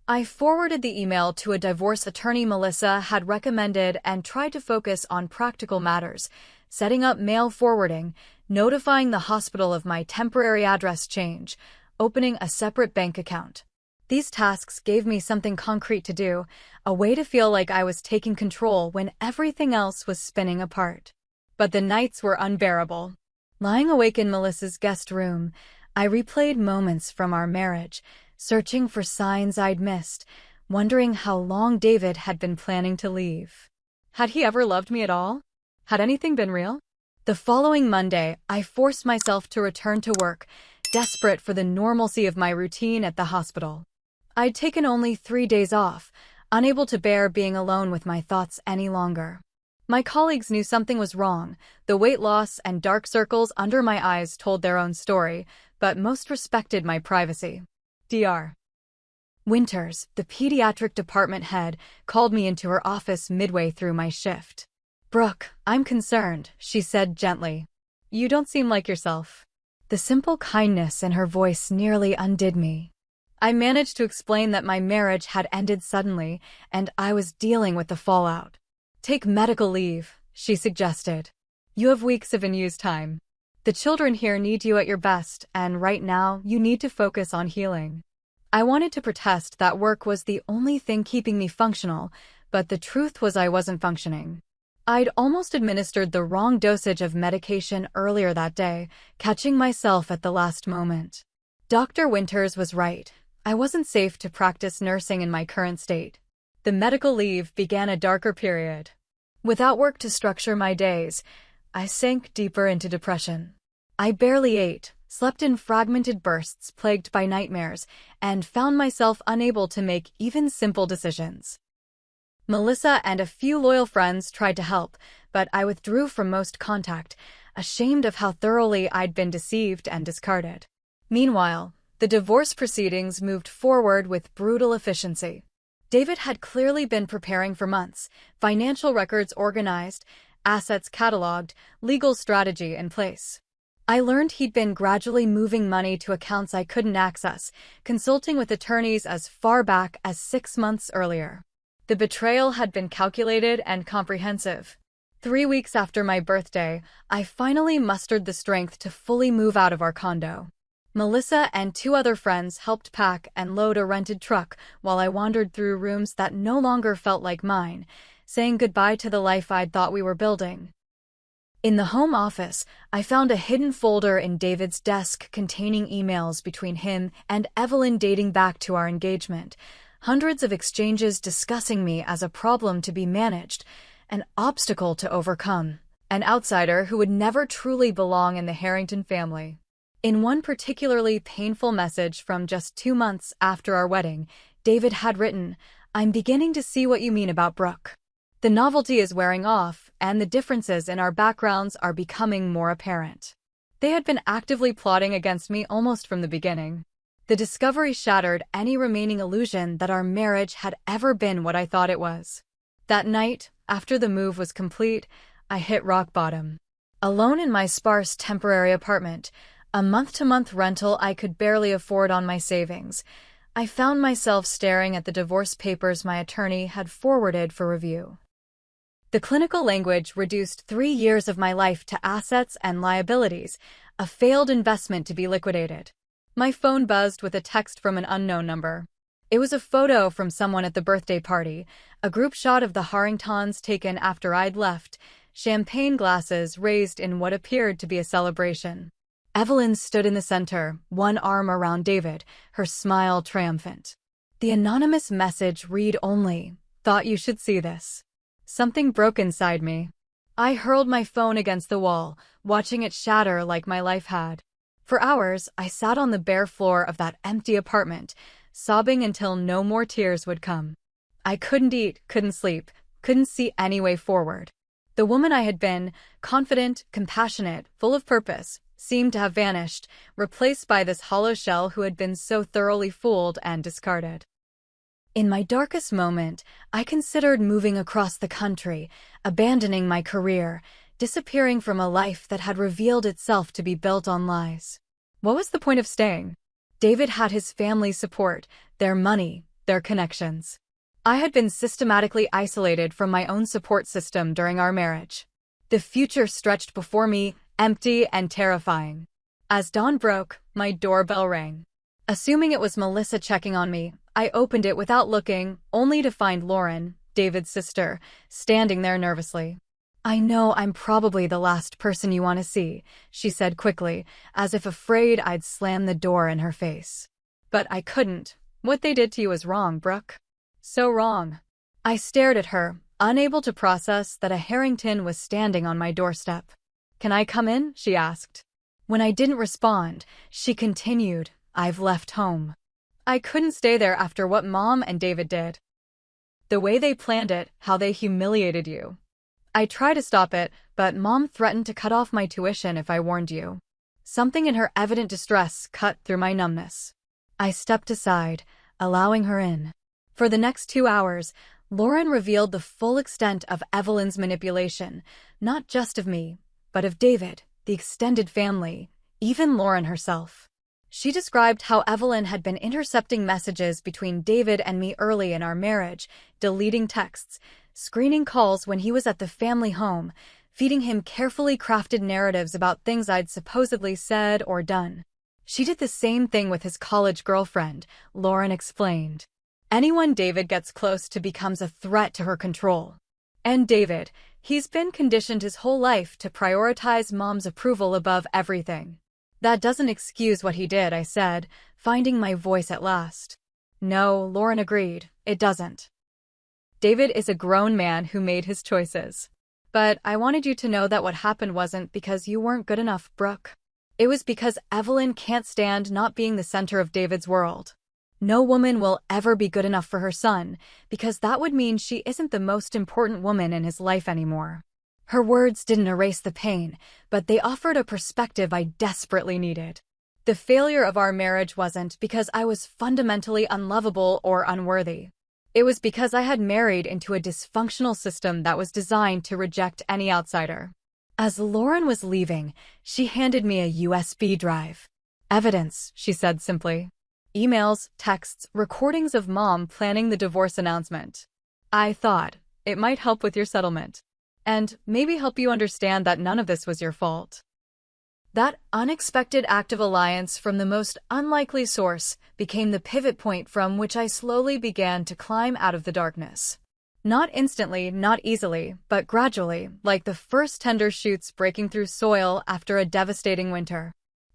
I forwarded the email to a divorce attorney Melissa had recommended and tried to focus on practical matters, setting up mail forwarding, notifying the hospital of my temporary address change, opening a separate bank account. These tasks gave me something concrete to do, a way to feel like I was taking control when everything else was spinning apart. But the nights were unbearable. Lying awake in Melissa's guest room, I replayed moments from our marriage, searching for signs I'd missed, wondering how long David had been planning to leave. Had he ever loved me at all? Had anything been real? The following Monday, I forced myself to return to work, desperate for the normalcy of my routine at the hospital. I'd taken only 3 days off, unable to bear being alone with my thoughts any longer. My colleagues knew something was wrong. The weight loss and dark circles under my eyes told their own story, but most respected my privacy. Dr. Winters, the pediatric department head, called me into her office midway through my shift. "Brooke, I'm concerned," she said gently. "You don't seem like yourself." The simple kindness in her voice nearly undid me. I managed to explain that my marriage had ended suddenly, and I was dealing with the fallout. "Take medical leave," she suggested. "You have weeks of unused time. The children here need you at your best, and right now you need to focus on healing." I wanted to protest that work was the only thing keeping me functional, but the truth was I wasn't functioning. I'd almost administered the wrong dosage of medication earlier that day, catching myself at the last moment. Dr. Winters was right. I wasn't safe to practice nursing in my current state. The medical leave began a darker period. Without work to structure my days, I sank deeper into depression. I barely ate, slept in fragmented bursts plagued by nightmares, and found myself unable to make even simple decisions. Melissa and a few loyal friends tried to help, but I withdrew from most contact, ashamed of how thoroughly I'd been deceived and discarded. Meanwhile, the divorce proceedings moved forward with brutal efficiency. David had clearly been preparing for months, financial records organized, assets cataloged, legal strategy in place. I learned he'd been gradually moving money to accounts I couldn't access, consulting with attorneys as far back as 6 months earlier. The betrayal had been calculated and comprehensive. 3 weeks after my birthday, I finally mustered the strength to fully move out of our condo. Melissa and 2 other friends helped pack and load a rented truck while I wandered through rooms that no longer felt like mine, saying goodbye to the life I'd thought we were building. In the home office, I found a hidden folder in David's desk containing emails between him and Evelyn dating back to our engagement, hundreds of exchanges discussing me as a problem to be managed, an obstacle to overcome, an outsider who would never truly belong in the Harrington family. In one particularly painful message from just 2 months after our wedding, David had written, "I'm beginning to see what you mean about Brooke. The novelty is wearing off, and the differences in our backgrounds are becoming more apparent." They had been actively plotting against me almost from the beginning. The discovery shattered any remaining illusion that our marriage had ever been what I thought it was. That night, after the move was complete, I hit rock bottom. Alone in my sparse temporary apartment, a month-to-month rental I could barely afford on my savings, I found myself staring at the divorce papers my attorney had forwarded for review. The clinical language reduced 3 years of my life to assets and liabilities, a failed investment to be liquidated. My phone buzzed with a text from an unknown number. It was a photo from someone at the birthday party, a group shot of the Harringtons taken after I'd left, champagne glasses raised in what appeared to be a celebration. Evelyn stood in the center, one arm around David, her smile triumphant. The anonymous message read only, "Thought you should see this." Something broke inside me. I hurled my phone against the wall, watching it shatter like my life had. For hours, I sat on the bare floor of that empty apartment, sobbing until no more tears would come. I couldn't eat, couldn't sleep, couldn't see any way forward. The woman I had been, confident, compassionate, full of purpose, seemed to have vanished, replaced by this hollow shell who had been so thoroughly fooled and discarded. In my darkest moment, I considered moving across the country, abandoning my career, disappearing from a life that had revealed itself to be built on lies. What was the point of staying? David had his family's support, their money, their connections. I had been systematically isolated from my own support system during our marriage. The future stretched before me, empty and terrifying. As dawn broke, my doorbell rang. Assuming it was Melissa checking on me, I opened it without looking, only to find Lauren, David's sister, standing there nervously. "I know I'm probably the last person you want to see," she said quickly, as if afraid I'd slam the door in her face. "But I couldn't. What they did to you was wrong, Brooke." So wrong. I stared at her, unable to process that a Harrington was standing on my doorstep. Can I come in? She asked. When I didn't respond, she continued, I've left home. I couldn't stay there after what Mom and David did. The way they planned it, how they humiliated you. I tried to stop it, but Mom threatened to cut off my tuition if I warned you. Something in her evident distress cut through my numbness. I stepped aside, allowing her in. For the next 2 hours, Lauren revealed the full extent of Evelyn's manipulation, not just of me, but of David, the extended family, even Lauren herself. She described how Evelyn had been intercepting messages between David and me early in our marriage, deleting texts, screening calls when he was at the family home, feeding him carefully crafted narratives about things I'd supposedly said or done. She did the same thing with his college girlfriend, Lauren explained. Anyone David gets close to becomes a threat to her control. And David, he's been conditioned his whole life to prioritize Mom's approval above everything. That doesn't excuse what he did, I said, finding my voice at last. No, Lauren agreed, it doesn't. David is a grown man who made his choices. But I wanted you to know that what happened wasn't because you weren't good enough, Brooke. It was because Evelyn can't stand not being the center of David's world. No woman will ever be good enough for her son, because that would mean she isn't the most important woman in his life anymore. Her words didn't erase the pain, but they offered a perspective I desperately needed. The failure of our marriage wasn't because I was fundamentally unlovable or unworthy. It was because I had married into a dysfunctional system that was designed to reject any outsider. As Lauren was leaving, she handed me a USB drive. Evidence, she said simply. Emails, texts, recordings of Mom planning the divorce announcement. I thought, it might help with your settlement. And maybe help you understand that none of this was your fault. That unexpected act of alliance from the most unlikely source became the pivot point from which I slowly began to climb out of the darkness. Not instantly, not easily, but gradually, like the first tender shoots breaking through soil after a devastating winter.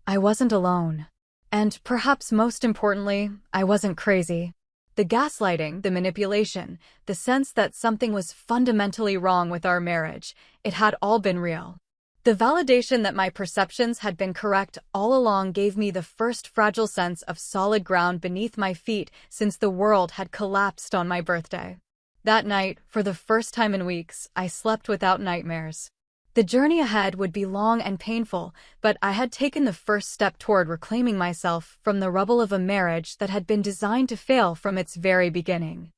I wasn't alone. And perhaps most importantly, I wasn't crazy. The gaslighting, the manipulation, the sense that something was fundamentally wrong with our marriage, it had all been real. The validation that my perceptions had been correct all along gave me the first fragile sense of solid ground beneath my feet since the world had collapsed on my birthday. That night, for the first time in weeks, I slept without nightmares. The journey ahead would be long and painful, but I had taken the first step toward reclaiming myself from the rubble of a marriage that had been designed to fail from its very beginning.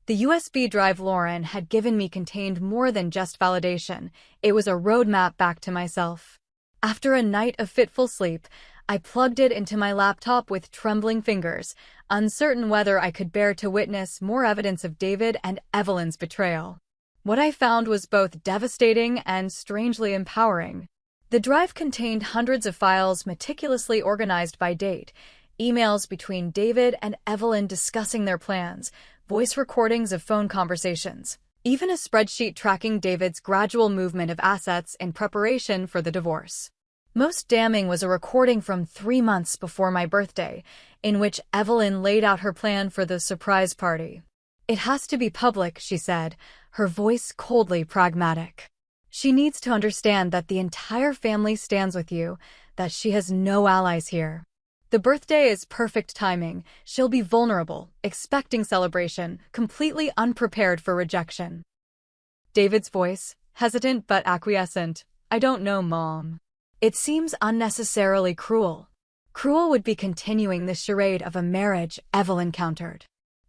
The USB drive Lauren had given me contained more than just validation. It was a roadmap back to myself. After a night of fitful sleep, I plugged it into my laptop with trembling fingers, uncertain whether I could bear to witness more evidence of David and Evelyn's betrayal. What I found was both devastating and strangely empowering. The drive contained hundreds of files meticulously organized by date, emails between David and Evelyn discussing their plans, voice recordings of phone conversations, even a spreadsheet tracking David's gradual movement of assets in preparation for the divorce. Most damning was a recording from 3 months before my birthday, in which Evelyn laid out her plan for the surprise party. It has to be public, she said, her voice coldly pragmatic. She needs to understand that the entire family stands with you, that she has no allies here. The birthday is perfect timing. She'll be vulnerable, expecting celebration, completely unprepared for rejection. David's voice, hesitant but acquiescent. I don't know, Mom. It seems unnecessarily cruel. Cruel would be continuing the charade of a marriage, Evelyn countered.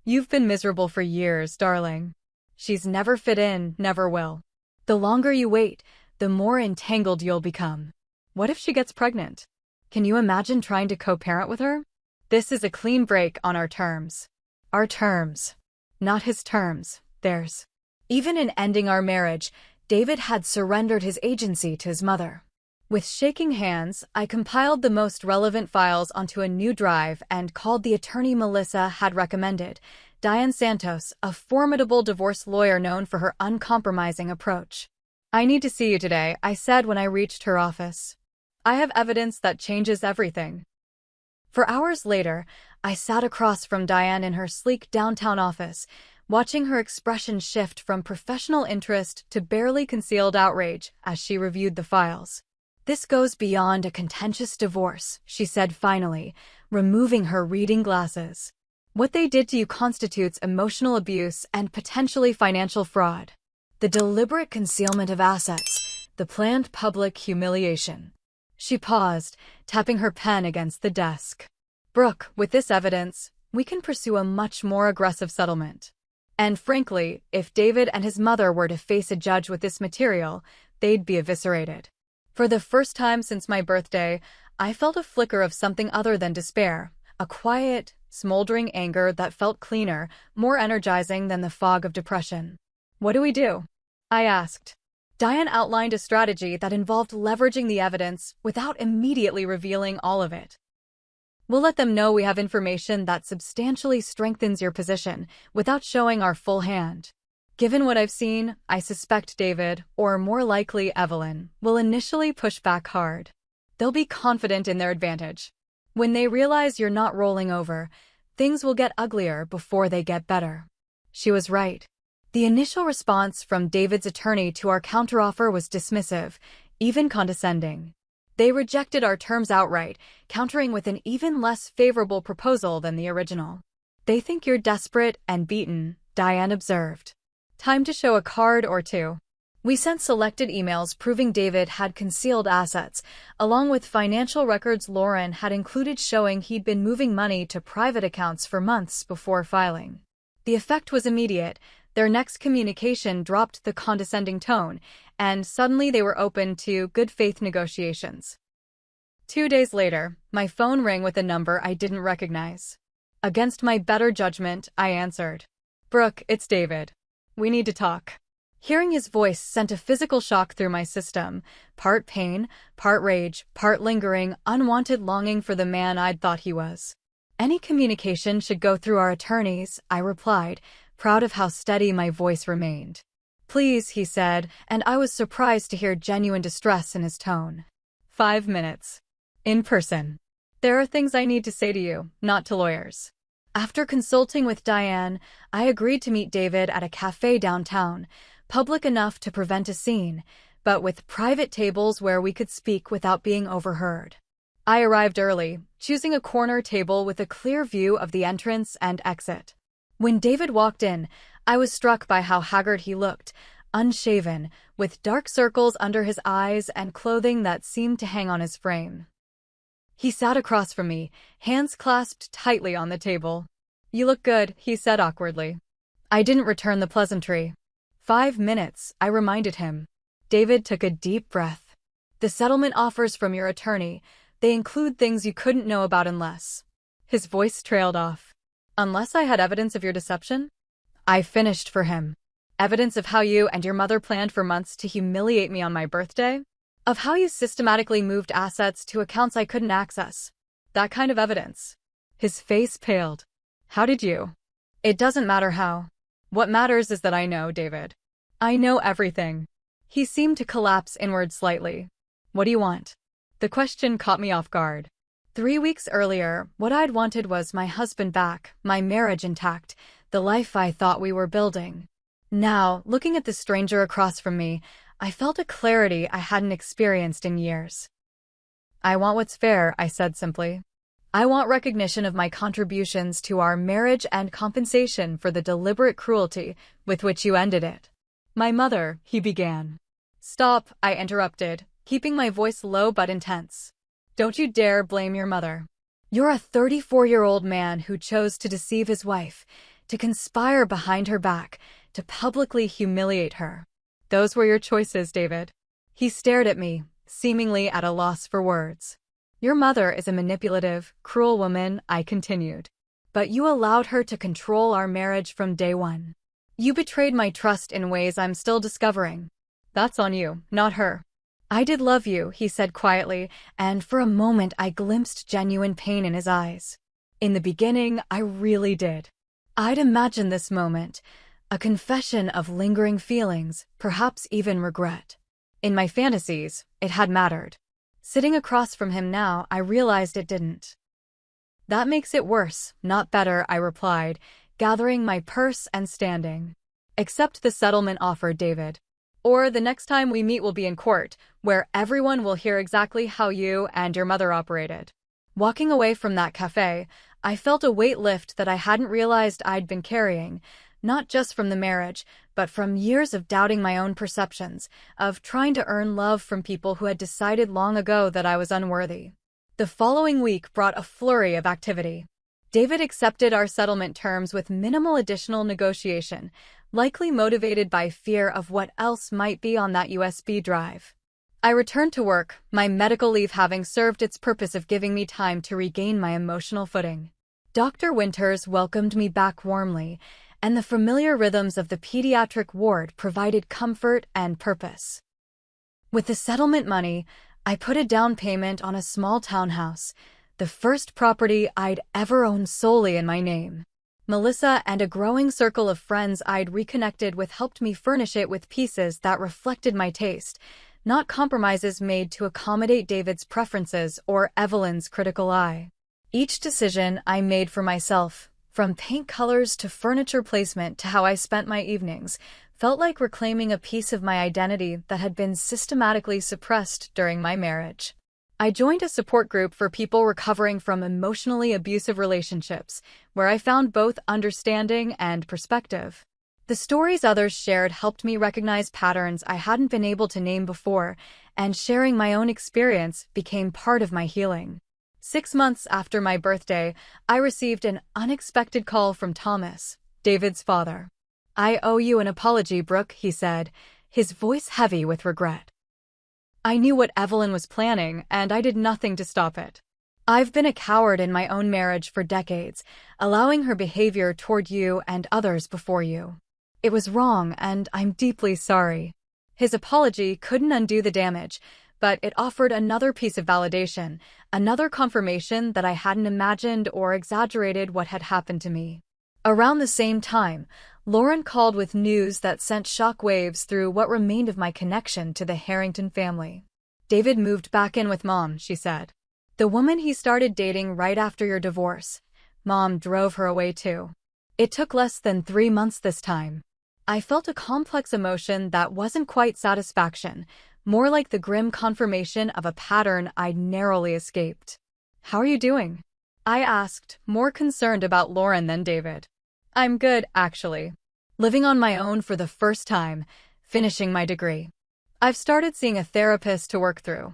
You've been miserable for years, darling. She's never fit in, never will. The longer you wait, the more entangled you'll become. What if she gets pregnant? Can you imagine trying to co-parent with her? This is a clean break on our terms. Our terms. Not his terms, theirs. Even in ending our marriage, David had surrendered his agency to his mother. With shaking hands, I compiled the most relevant files onto a new drive and called the attorney Melissa had recommended, Diane Santos, a formidable divorce lawyer known for her uncompromising approach. I need to see you today, I said when I reached her office. I have evidence that changes everything. For hours later, I sat across from Diane in her sleek downtown office, watching her expression shift from professional interest to barely concealed outrage as she reviewed the files. "This goes beyond a contentious divorce," she said finally, removing her reading glasses. "What they did to you constitutes emotional abuse and potentially financial fraud. The deliberate concealment of assets, the planned public humiliation." She paused, tapping her pen against the desk. "Brooke, with this evidence, we can pursue a much more aggressive settlement. And frankly, if David and his mother were to face a judge with this material, they'd be eviscerated." For the first time since my birthday, I felt a flicker of something other than despair, a quiet, smoldering anger that felt cleaner, more energizing than the fog of depression. "What do we do?" I asked. Diane outlined a strategy that involved leveraging the evidence without immediately revealing all of it. "We'll let them know we have information that substantially strengthens your position without showing our full hand. Given what I've seen, I suspect David, or more likely Evelyn, will initially push back hard. They'll be confident in their advantage. When they realize you're not rolling over, things will get uglier before they get better." She was right. The initial response from David's attorney to our counteroffer was dismissive, even condescending. They rejected our terms outright, countering with an even less favorable proposal than the original. "They think you're desperate and beaten," Diane observed. "Time to show a card or two." We sent selected emails proving David had concealed assets, along with financial records Lauren had included showing he'd been moving money to private accounts for months before filing. The effect was immediate. Their next communication dropped the condescending tone, and suddenly they were open to good-faith negotiations. 2 days later, my phone rang with a number I didn't recognize. Against my better judgment, I answered. "Brooke, it's David. We need to talk." Hearing his voice sent a physical shock through my system, part pain, part rage, part lingering, unwanted longing for the man I'd thought he was. "Any communication should go through our attorneys," I replied, proud of how steady my voice remained. "Please," he said, and I was surprised to hear genuine distress in his tone. 5 minutes. In person. "There are things I need to say to you, not to lawyers." After consulting with Diane, I agreed to meet David at a cafe downtown, public enough to prevent a scene, but with private tables where we could speak without being overheard. I arrived early, choosing a corner table with a clear view of the entrance and exit. When David walked in, I was struck by how haggard he looked, unshaven, with dark circles under his eyes and clothing that seemed to hang on his frame. He sat across from me, hands clasped tightly on the table. "You look good," he said awkwardly. I didn't return the pleasantry. 5 minutes, I reminded him. David took a deep breath. "The settlement offers from your attorney, they include things you couldn't know about unless..." His voice trailed off. "Unless I had evidence of your deception?" I finished for him. "Evidence of how you and your mother planned for months to humiliate me on my birthday? Of how you systematically moved assets to accounts I couldn't access? That kind of evidence." His face paled. "How did you?" "It doesn't matter how. What matters is that I know, David. I know everything." He seemed to collapse inward slightly. "What do you want?" The question caught me off guard. 3 weeks earlier, what I'd wanted was my husband back, my marriage intact, the life I thought we were building. Now, looking at the stranger across from me, I felt a clarity I hadn't experienced in years. "I want what's fair," I said simply. "I want recognition of my contributions to our marriage and compensation for the deliberate cruelty with which you ended it." "My mother," he began. "Stop," I interrupted, keeping my voice low but intense. "Don't you dare blame your mother. You're a 34-year-old man who chose to deceive his wife, to conspire behind her back, to publicly humiliate her. Those were your choices, David." He stared at me, seemingly at a loss for words. "Your mother is a manipulative, cruel woman," I continued. "But you allowed her to control our marriage from day one. You betrayed my trust in ways I'm still discovering. That's on you, not her." "I did love you," he said quietly, and for a moment I glimpsed genuine pain in his eyes. "In the beginning, I really did. I'd imagined this moment, a confession of lingering feelings, perhaps even regret. In my fantasies, it had mattered. Sitting across from him now, I realized it didn't." "That makes it worse, not better," I replied, gathering my purse and standing. Accept the settlement offer, David. Or the next time we meet will be in court, where everyone will hear exactly how you and your mother operated. Walking away from that cafe, I felt a weight lift that I hadn't realized I'd been carrying, not just from the marriage, but from years of doubting my own perceptions, of trying to earn love from people who had decided long ago that I was unworthy. The following week brought a flurry of activity. David accepted our settlement terms with minimal additional negotiation, likely motivated by fear of what else might be on that USB drive. I returned to work, my medical leave having served its purpose of giving me time to regain my emotional footing. Dr. Winters welcomed me back warmly, and the familiar rhythms of the pediatric ward provided comfort and purpose. With the settlement money, I put a down payment on a small townhouse, the first property I'd ever owned solely in my name. Melissa and a growing circle of friends I'd reconnected with helped me furnish it with pieces that reflected my taste, not compromises made to accommodate David's preferences or Evelyn's critical eye. Each decision I made for myself, from paint colors to furniture placement to how I spent my evenings, felt like reclaiming a piece of my identity that had been systematically suppressed during my marriage. I joined a support group for people recovering from emotionally abusive relationships, where I found both understanding and perspective. The stories others shared helped me recognize patterns I hadn't been able to name before, and sharing my own experience became part of my healing. 6 months after my birthday, I received an unexpected call from Thomas, David's father. "I owe you an apology, Brooke," he said, his voice heavy with regret. I knew what Evelyn was planning, and I did nothing to stop it. "I've been a coward in my own marriage for decades, allowing her behavior toward you and others before you. It was wrong, and I'm deeply sorry." His apology couldn't undo the damage, but it offered another piece of validation, another confirmation that I hadn't imagined or exaggerated what had happened to me. Around the same time, Lauren called with news that sent shock waves through what remained of my connection to the Harrington family. "David moved back in with Mom," she said. "The woman he started dating right after your divorce. Mom drove her away too. It took less than 3 months this time." I felt a complex emotion that wasn't quite satisfaction, more like the grim confirmation of a pattern I'd narrowly escaped. "How are you doing?" I asked, more concerned about Lauren than David. "I'm good, actually. Living on my own for the first time, finishing my degree. I've started seeing a therapist to work through."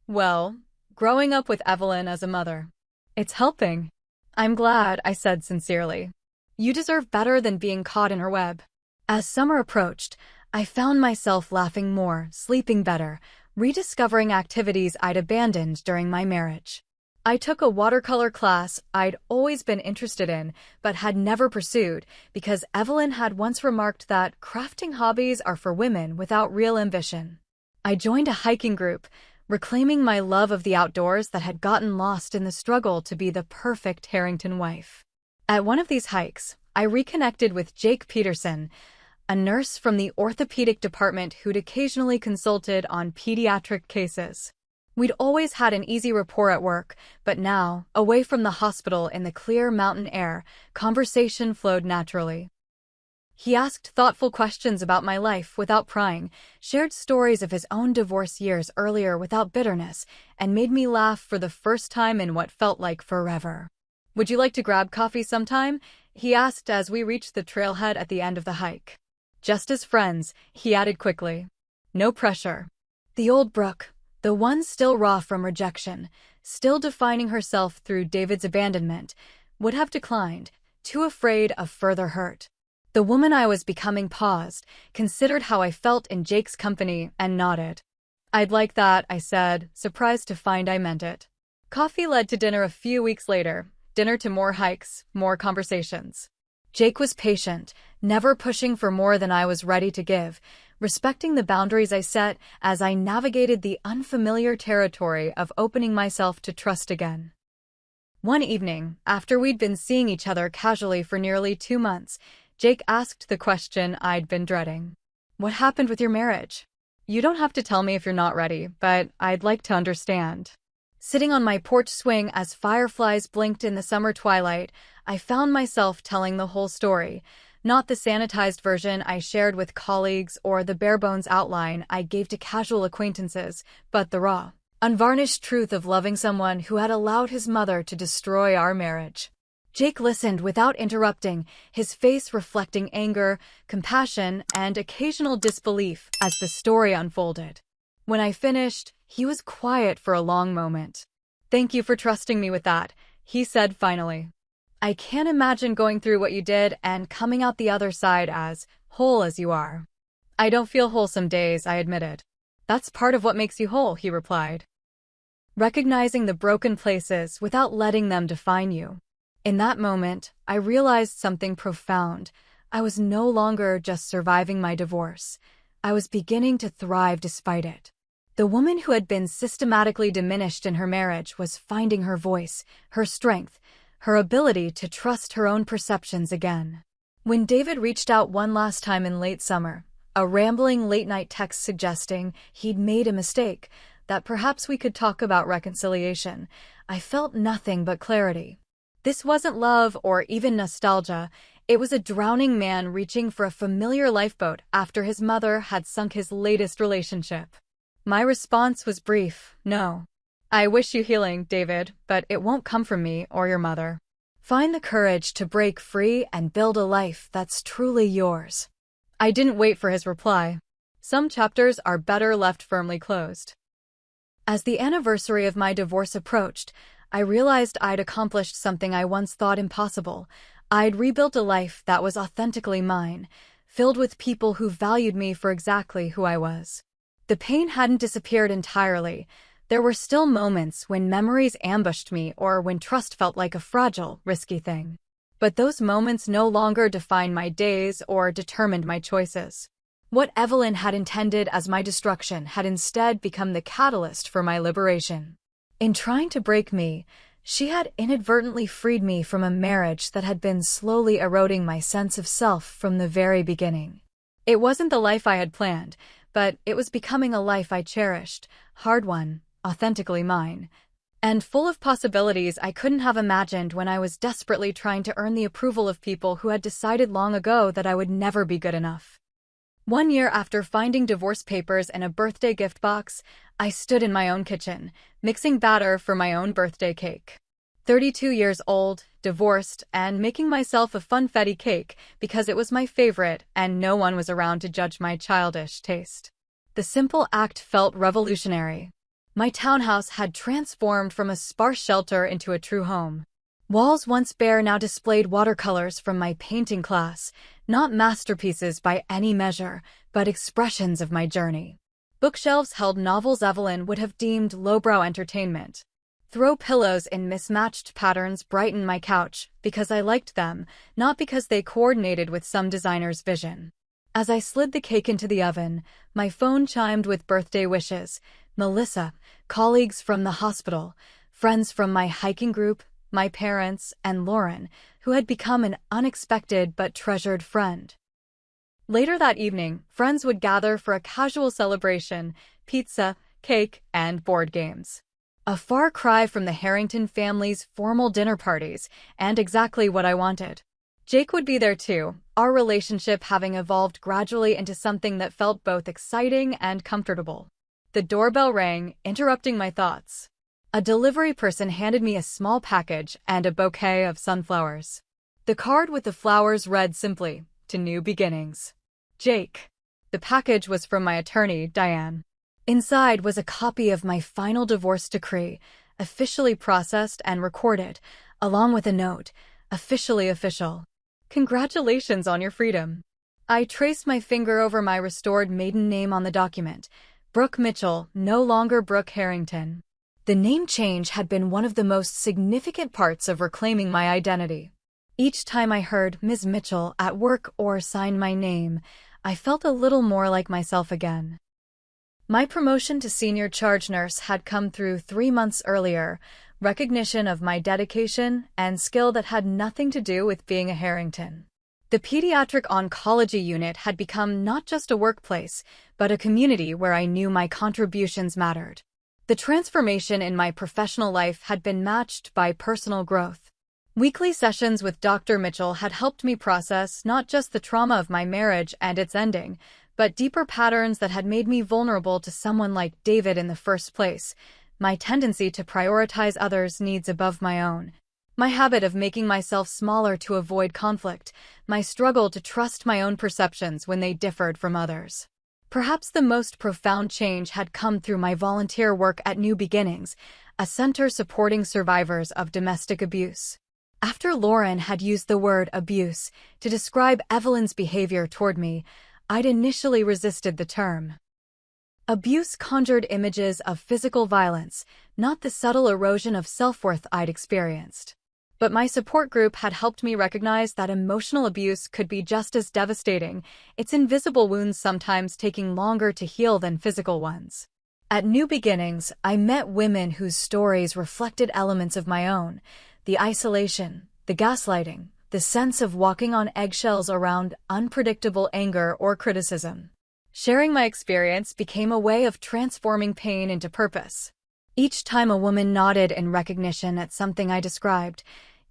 "Well, growing up with Evelyn as a mother. It's helping." "I'm glad," I said sincerely. "You deserve better than being caught in her web." As summer approached, I found myself laughing more, sleeping better, rediscovering activities I'd abandoned during my marriage. I took a watercolor class I'd always been interested in, but had never pursued, because Evelyn had once remarked that crafting hobbies are for women without real ambition. I joined a hiking group, reclaiming my love of the outdoors that had gotten lost in the struggle to be the perfect Harrington wife. At one of these hikes, I reconnected with Jake Peterson, a nurse from the orthopedic department who'd occasionally consulted on pediatric cases. We'd always had an easy rapport at work, but now, away from the hospital in the clear mountain air, conversation flowed naturally. He asked thoughtful questions about my life without prying, shared stories of his own divorce years earlier without bitterness, and made me laugh for the first time in what felt like forever. "Would you like to grab coffee sometime?" he asked as we reached the trailhead at the end of the hike. "Just as friends," he added quickly. "No pressure." The old Brooke, the one still raw from rejection, still defining herself through David's abandonment, would have declined, too afraid of further hurt. The woman I was becoming paused, considered how I felt in Jake's company, and nodded. "I'd like that," I said, surprised to find I meant it. Coffee led to dinner a few weeks later, dinner to more hikes, more conversations. Jake was patient, never pushing for more than I was ready to give, respecting the boundaries I set as I navigated the unfamiliar territory of opening myself to trust again. One evening, after we'd been seeing each other casually for nearly 2 months, Jake asked the question I'd been dreading. "What happened with your marriage? You don't have to tell me if you're not ready, but I'd like to understand." Sitting on my porch swing as fireflies blinked in the summer twilight, I found myself telling the whole story, not the sanitized version I shared with colleagues or the bare-bones outline I gave to casual acquaintances, but the raw, unvarnished truth of loving someone who had allowed his mother to destroy our marriage. Jake listened without interrupting, his face reflecting anger, compassion, and occasional disbelief as the story unfolded. When I finished, he was quiet for a long moment. "Thank you for trusting me with that," he said finally. "I can't imagine going through what you did and coming out the other side as whole as you are." "I don't feel whole some days," I admitted. "That's part of what makes you whole," he replied. Recognizing the broken places without letting them define you. In that moment, I realized something profound. I was no longer just surviving my divorce. I was beginning to thrive despite it. The woman who had been systematically diminished in her marriage was finding her voice, her strength, her ability to trust her own perceptions again. When David reached out one last time in late summer, a rambling late-night text suggesting he'd made a mistake, that perhaps we could talk about reconciliation, I felt nothing but clarity. This wasn't love or even nostalgia. It was a drowning man reaching for a familiar lifeboat after his mother had sunk his latest relationship. My response was brief: "No. I wish you healing, David, but it won't come from me or your mother. Find the courage to break free and build a life that's truly yours." I didn't wait for his reply. Some chapters are better left firmly closed. As the anniversary of my divorce approached, I realized I'd accomplished something I once thought impossible. I'd rebuilt a life that was authentically mine, filled with people who valued me for exactly who I was. The pain hadn't disappeared entirely. There were still moments when memories ambushed me or when trust felt like a fragile, risky thing. But those moments no longer defined my days or determined my choices. What Evelyn had intended as my destruction had instead become the catalyst for my liberation. In trying to break me, she had inadvertently freed me from a marriage that had been slowly eroding my sense of self from the very beginning. It wasn't the life I had planned, but it was becoming a life I cherished, hard-won, authentically mine, and full of possibilities I couldn't have imagined when I was desperately trying to earn the approval of people who had decided long ago that I would never be good enough. 1 year after finding divorce papers in a birthday gift box, I stood in my own kitchen, mixing batter for my own birthday cake. 32 years old, divorced, and making myself a funfetti cake because it was my favorite and no one was around to judge my childish taste. The simple act felt revolutionary. My townhouse had transformed from a sparse shelter into a true home. Walls once bare now displayed watercolors from my painting class, not masterpieces by any measure, but expressions of my journey. Bookshelves held novels Evelyn would have deemed lowbrow entertainment. Throw pillows in mismatched patterns brightened my couch because I liked them, not because they coordinated with some designer's vision. As I slid the cake into the oven, my phone chimed with birthday wishes. Melissa, colleagues from the hospital, friends from my hiking group, my parents, and Lauren, who had become an unexpected but treasured friend. Later that evening, friends would gather for a casual celebration, pizza, cake, and board games. A far cry from the Harrington family's formal dinner parties, and exactly what I wanted. Jake would be there too, our relationship having evolved gradually into something that felt both exciting and comfortable. The doorbell rang, interrupting my thoughts. A delivery person handed me a small package and a bouquet of sunflowers. The card with the flowers read simply, "To new beginnings. Jake." The package was from my attorney, Diane. Inside was a copy of my final divorce decree, officially processed and recorded, along with a note, "Officially official. Congratulations on your freedom." I traced my finger over my restored maiden name on the document. Brooke Mitchell, no longer Brooke Harrington. The name change had been one of the most significant parts of reclaiming my identity. Each time I heard Ms. Mitchell at work or signed my name, I felt a little more like myself again. My promotion to senior charge nurse had come through 3 months earlier, recognition of my dedication and skill that had nothing to do with being a Harrington. The pediatric oncology unit had become not just a workplace, but a community where I knew my contributions mattered. The transformation in my professional life had been matched by personal growth. Weekly sessions with Dr. Mitchell had helped me process not just the trauma of my marriage and its ending, but deeper patterns that had made me vulnerable to someone like David in the first place. My tendency to prioritize others' needs above my own. My habit of making myself smaller to avoid conflict. My struggle to trust my own perceptions when they differed from others. Perhaps the most profound change had come through my volunteer work at New Beginnings, a center supporting survivors of domestic abuse. After Lauren had used the word abuse to describe Evelyn's behavior toward me, I'd initially resisted the term. Abuse conjured images of physical violence, not the subtle erosion of self-worth I'd experienced. But my support group had helped me recognize that emotional abuse could be just as devastating, its invisible wounds sometimes taking longer to heal than physical ones. At New Beginnings, I met women whose stories reflected elements of my own: the isolation, the gaslighting, the sense of walking on eggshells around unpredictable anger or criticism. Sharing my experience became a way of transforming pain into purpose. Each time a woman nodded in recognition at something I described,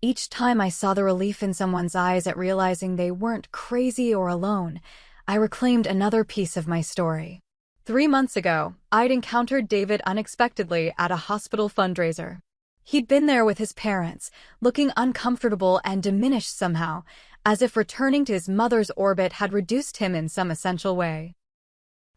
each time I saw the relief in someone's eyes at realizing they weren't crazy or alone, I reclaimed another piece of my story. 3 months ago, I'd encountered David unexpectedly at a hospital fundraiser. He'd been there with his parents, looking uncomfortable and diminished somehow, as if returning to his mother's orbit had reduced him in some essential way.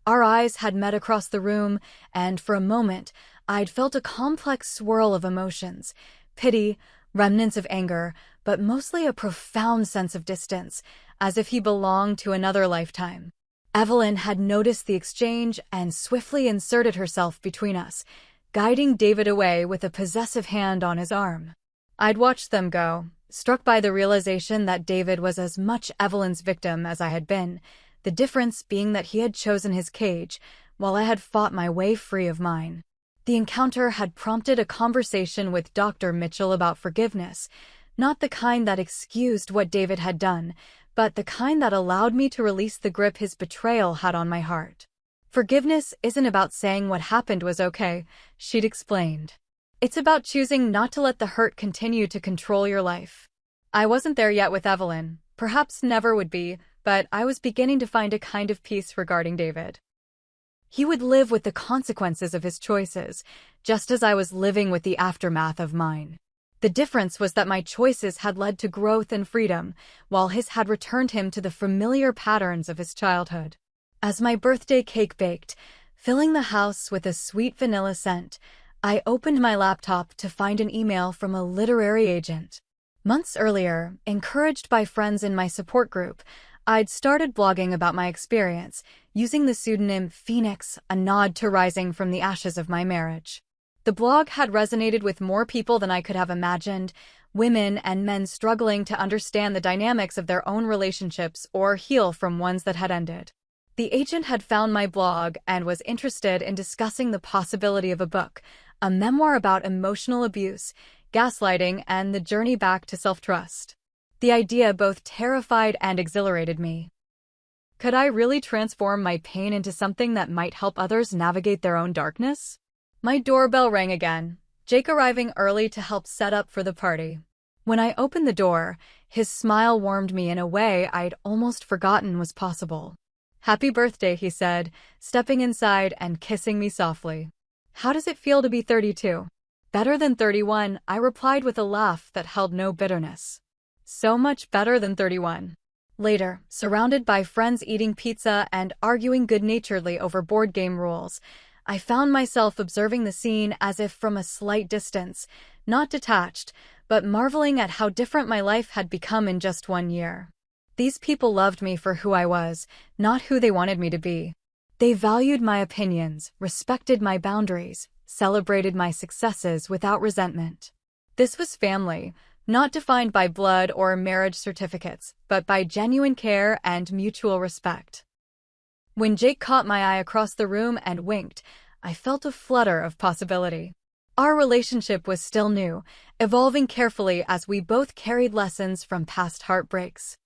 Our eyes had met across the room, and for a moment, I'd felt a complex swirl of emotions: pity, remnants of anger, but mostly a profound sense of distance, as if he belonged to another lifetime. Evelyn had noticed the exchange and swiftly inserted herself between us, guiding David away with a possessive hand on his arm. I'd watched them go, struck by the realization that David was as much Evelyn's victim as I had been, the difference being that he had chosen his cage, while I had fought my way free of mine. The encounter had prompted a conversation with Dr. Mitchell about forgiveness, not the kind that excused what David had done, but the kind that allowed me to release the grip his betrayal had on my heart. Forgiveness isn't about saying what happened was okay, she'd explained. It's about choosing not to let the hurt continue to control your life. I wasn't there yet with Evelyn, perhaps never would be, but I was beginning to find a kind of peace regarding David. He would live with the consequences of his choices, just as I was living with the aftermath of mine. The difference was that my choices had led to growth and freedom, while his had returned him to the familiar patterns of his childhood. As my birthday cake baked, filling the house with a sweet vanilla scent, I opened my laptop to find an email from a literary agent. Months earlier, encouraged by friends in my support group, I'd started blogging about my experience, using the pseudonym Phoenix, a nod to rising from the ashes of my marriage. The blog had resonated with more people than I could have imagined, women and men struggling to understand the dynamics of their own relationships or heal from ones that had ended. The agent had found my blog and was interested in discussing the possibility of a book, a memoir about emotional abuse, gaslighting, and the journey back to self-trust. The idea both terrified and exhilarated me. Could I really transform my pain into something that might help others navigate their own darkness? My doorbell rang again, Jake arriving early to help set up for the party. When I opened the door, his smile warmed me in a way I'd almost forgotten was possible. "Happy birthday," he said, stepping inside and kissing me softly. "How does it feel to be 32? "Better than 31, I replied with a laugh that held no bitterness. "So much better than 31. Later, surrounded by friends eating pizza and arguing good-naturedly over board game rules, I found myself observing the scene as if from a slight distance, not detached, but marveling at how different my life had become in just 1 year. These people loved me for who I was, not who they wanted me to be. They valued my opinions, respected my boundaries, celebrated my successes without resentment. This was family, not defined by blood or marriage certificates, but by genuine care and mutual respect. When Jake caught my eye across the room and winked, I felt a flutter of possibility. Our relationship was still new, evolving carefully as we both carried lessons from past heartbreaks.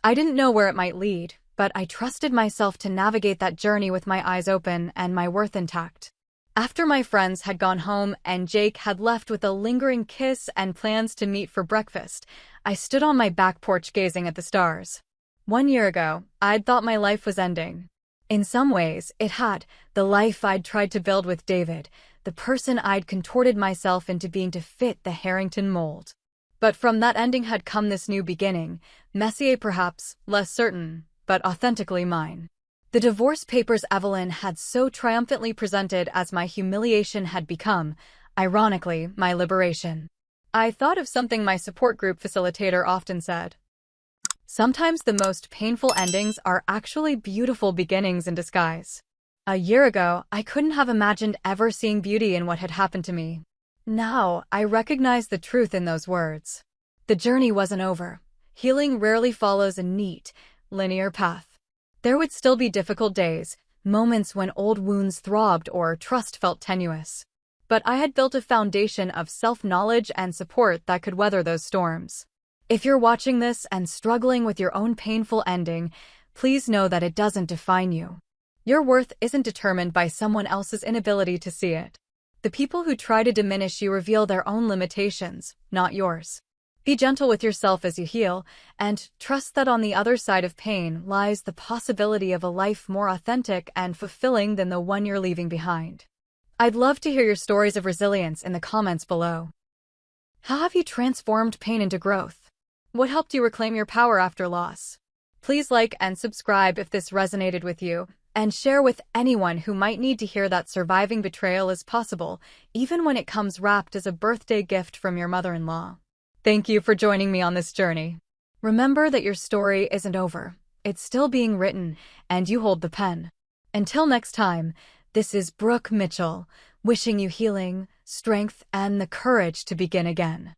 I didn't know where it might lead, but I trusted myself to navigate that journey with my eyes open and my worth intact. After my friends had gone home and Jake had left with a lingering kiss and plans to meet for breakfast, I stood on my back porch gazing at the stars. 1 year ago, I'd thought my life was ending. In some ways, it had. The life I'd tried to build with David, the person I'd contorted myself into being to fit the Harrington mold. But from that ending had come this new beginning, messy perhaps, less certain, but authentically mine. The divorce papers Evelyn had so triumphantly presented as my humiliation had become, ironically, my liberation. I thought of something my support group facilitator often said. Sometimes the most painful endings are actually beautiful beginnings in disguise. A year ago, I couldn't have imagined ever seeing beauty in what had happened to me. Now, I recognize the truth in those words. The journey wasn't over. Healing rarely follows a neat, linear path. There would still be difficult days, moments when old wounds throbbed or trust felt tenuous. But I had built a foundation of self-knowledge and support that could weather those storms. If you're watching this and struggling with your own painful ending, please know that it doesn't define you. Your worth isn't determined by someone else's inability to see it. The people who try to diminish you reveal their own limitations, not yours. Be gentle with yourself as you heal, and trust that on the other side of pain lies the possibility of a life more authentic and fulfilling than the one you're leaving behind. I'd love to hear your stories of resilience in the comments below. How have you transformed pain into growth? What helped you reclaim your power after loss? Please like and subscribe if this resonated with you, and share with anyone who might need to hear that surviving betrayal is possible, even when it comes wrapped as a birthday gift from your mother-in-law. Thank you for joining me on this journey. Remember that your story isn't over. It's still being written, and you hold the pen. Until next time, this is Brooke Mitchell, wishing you healing, strength, and the courage to begin again.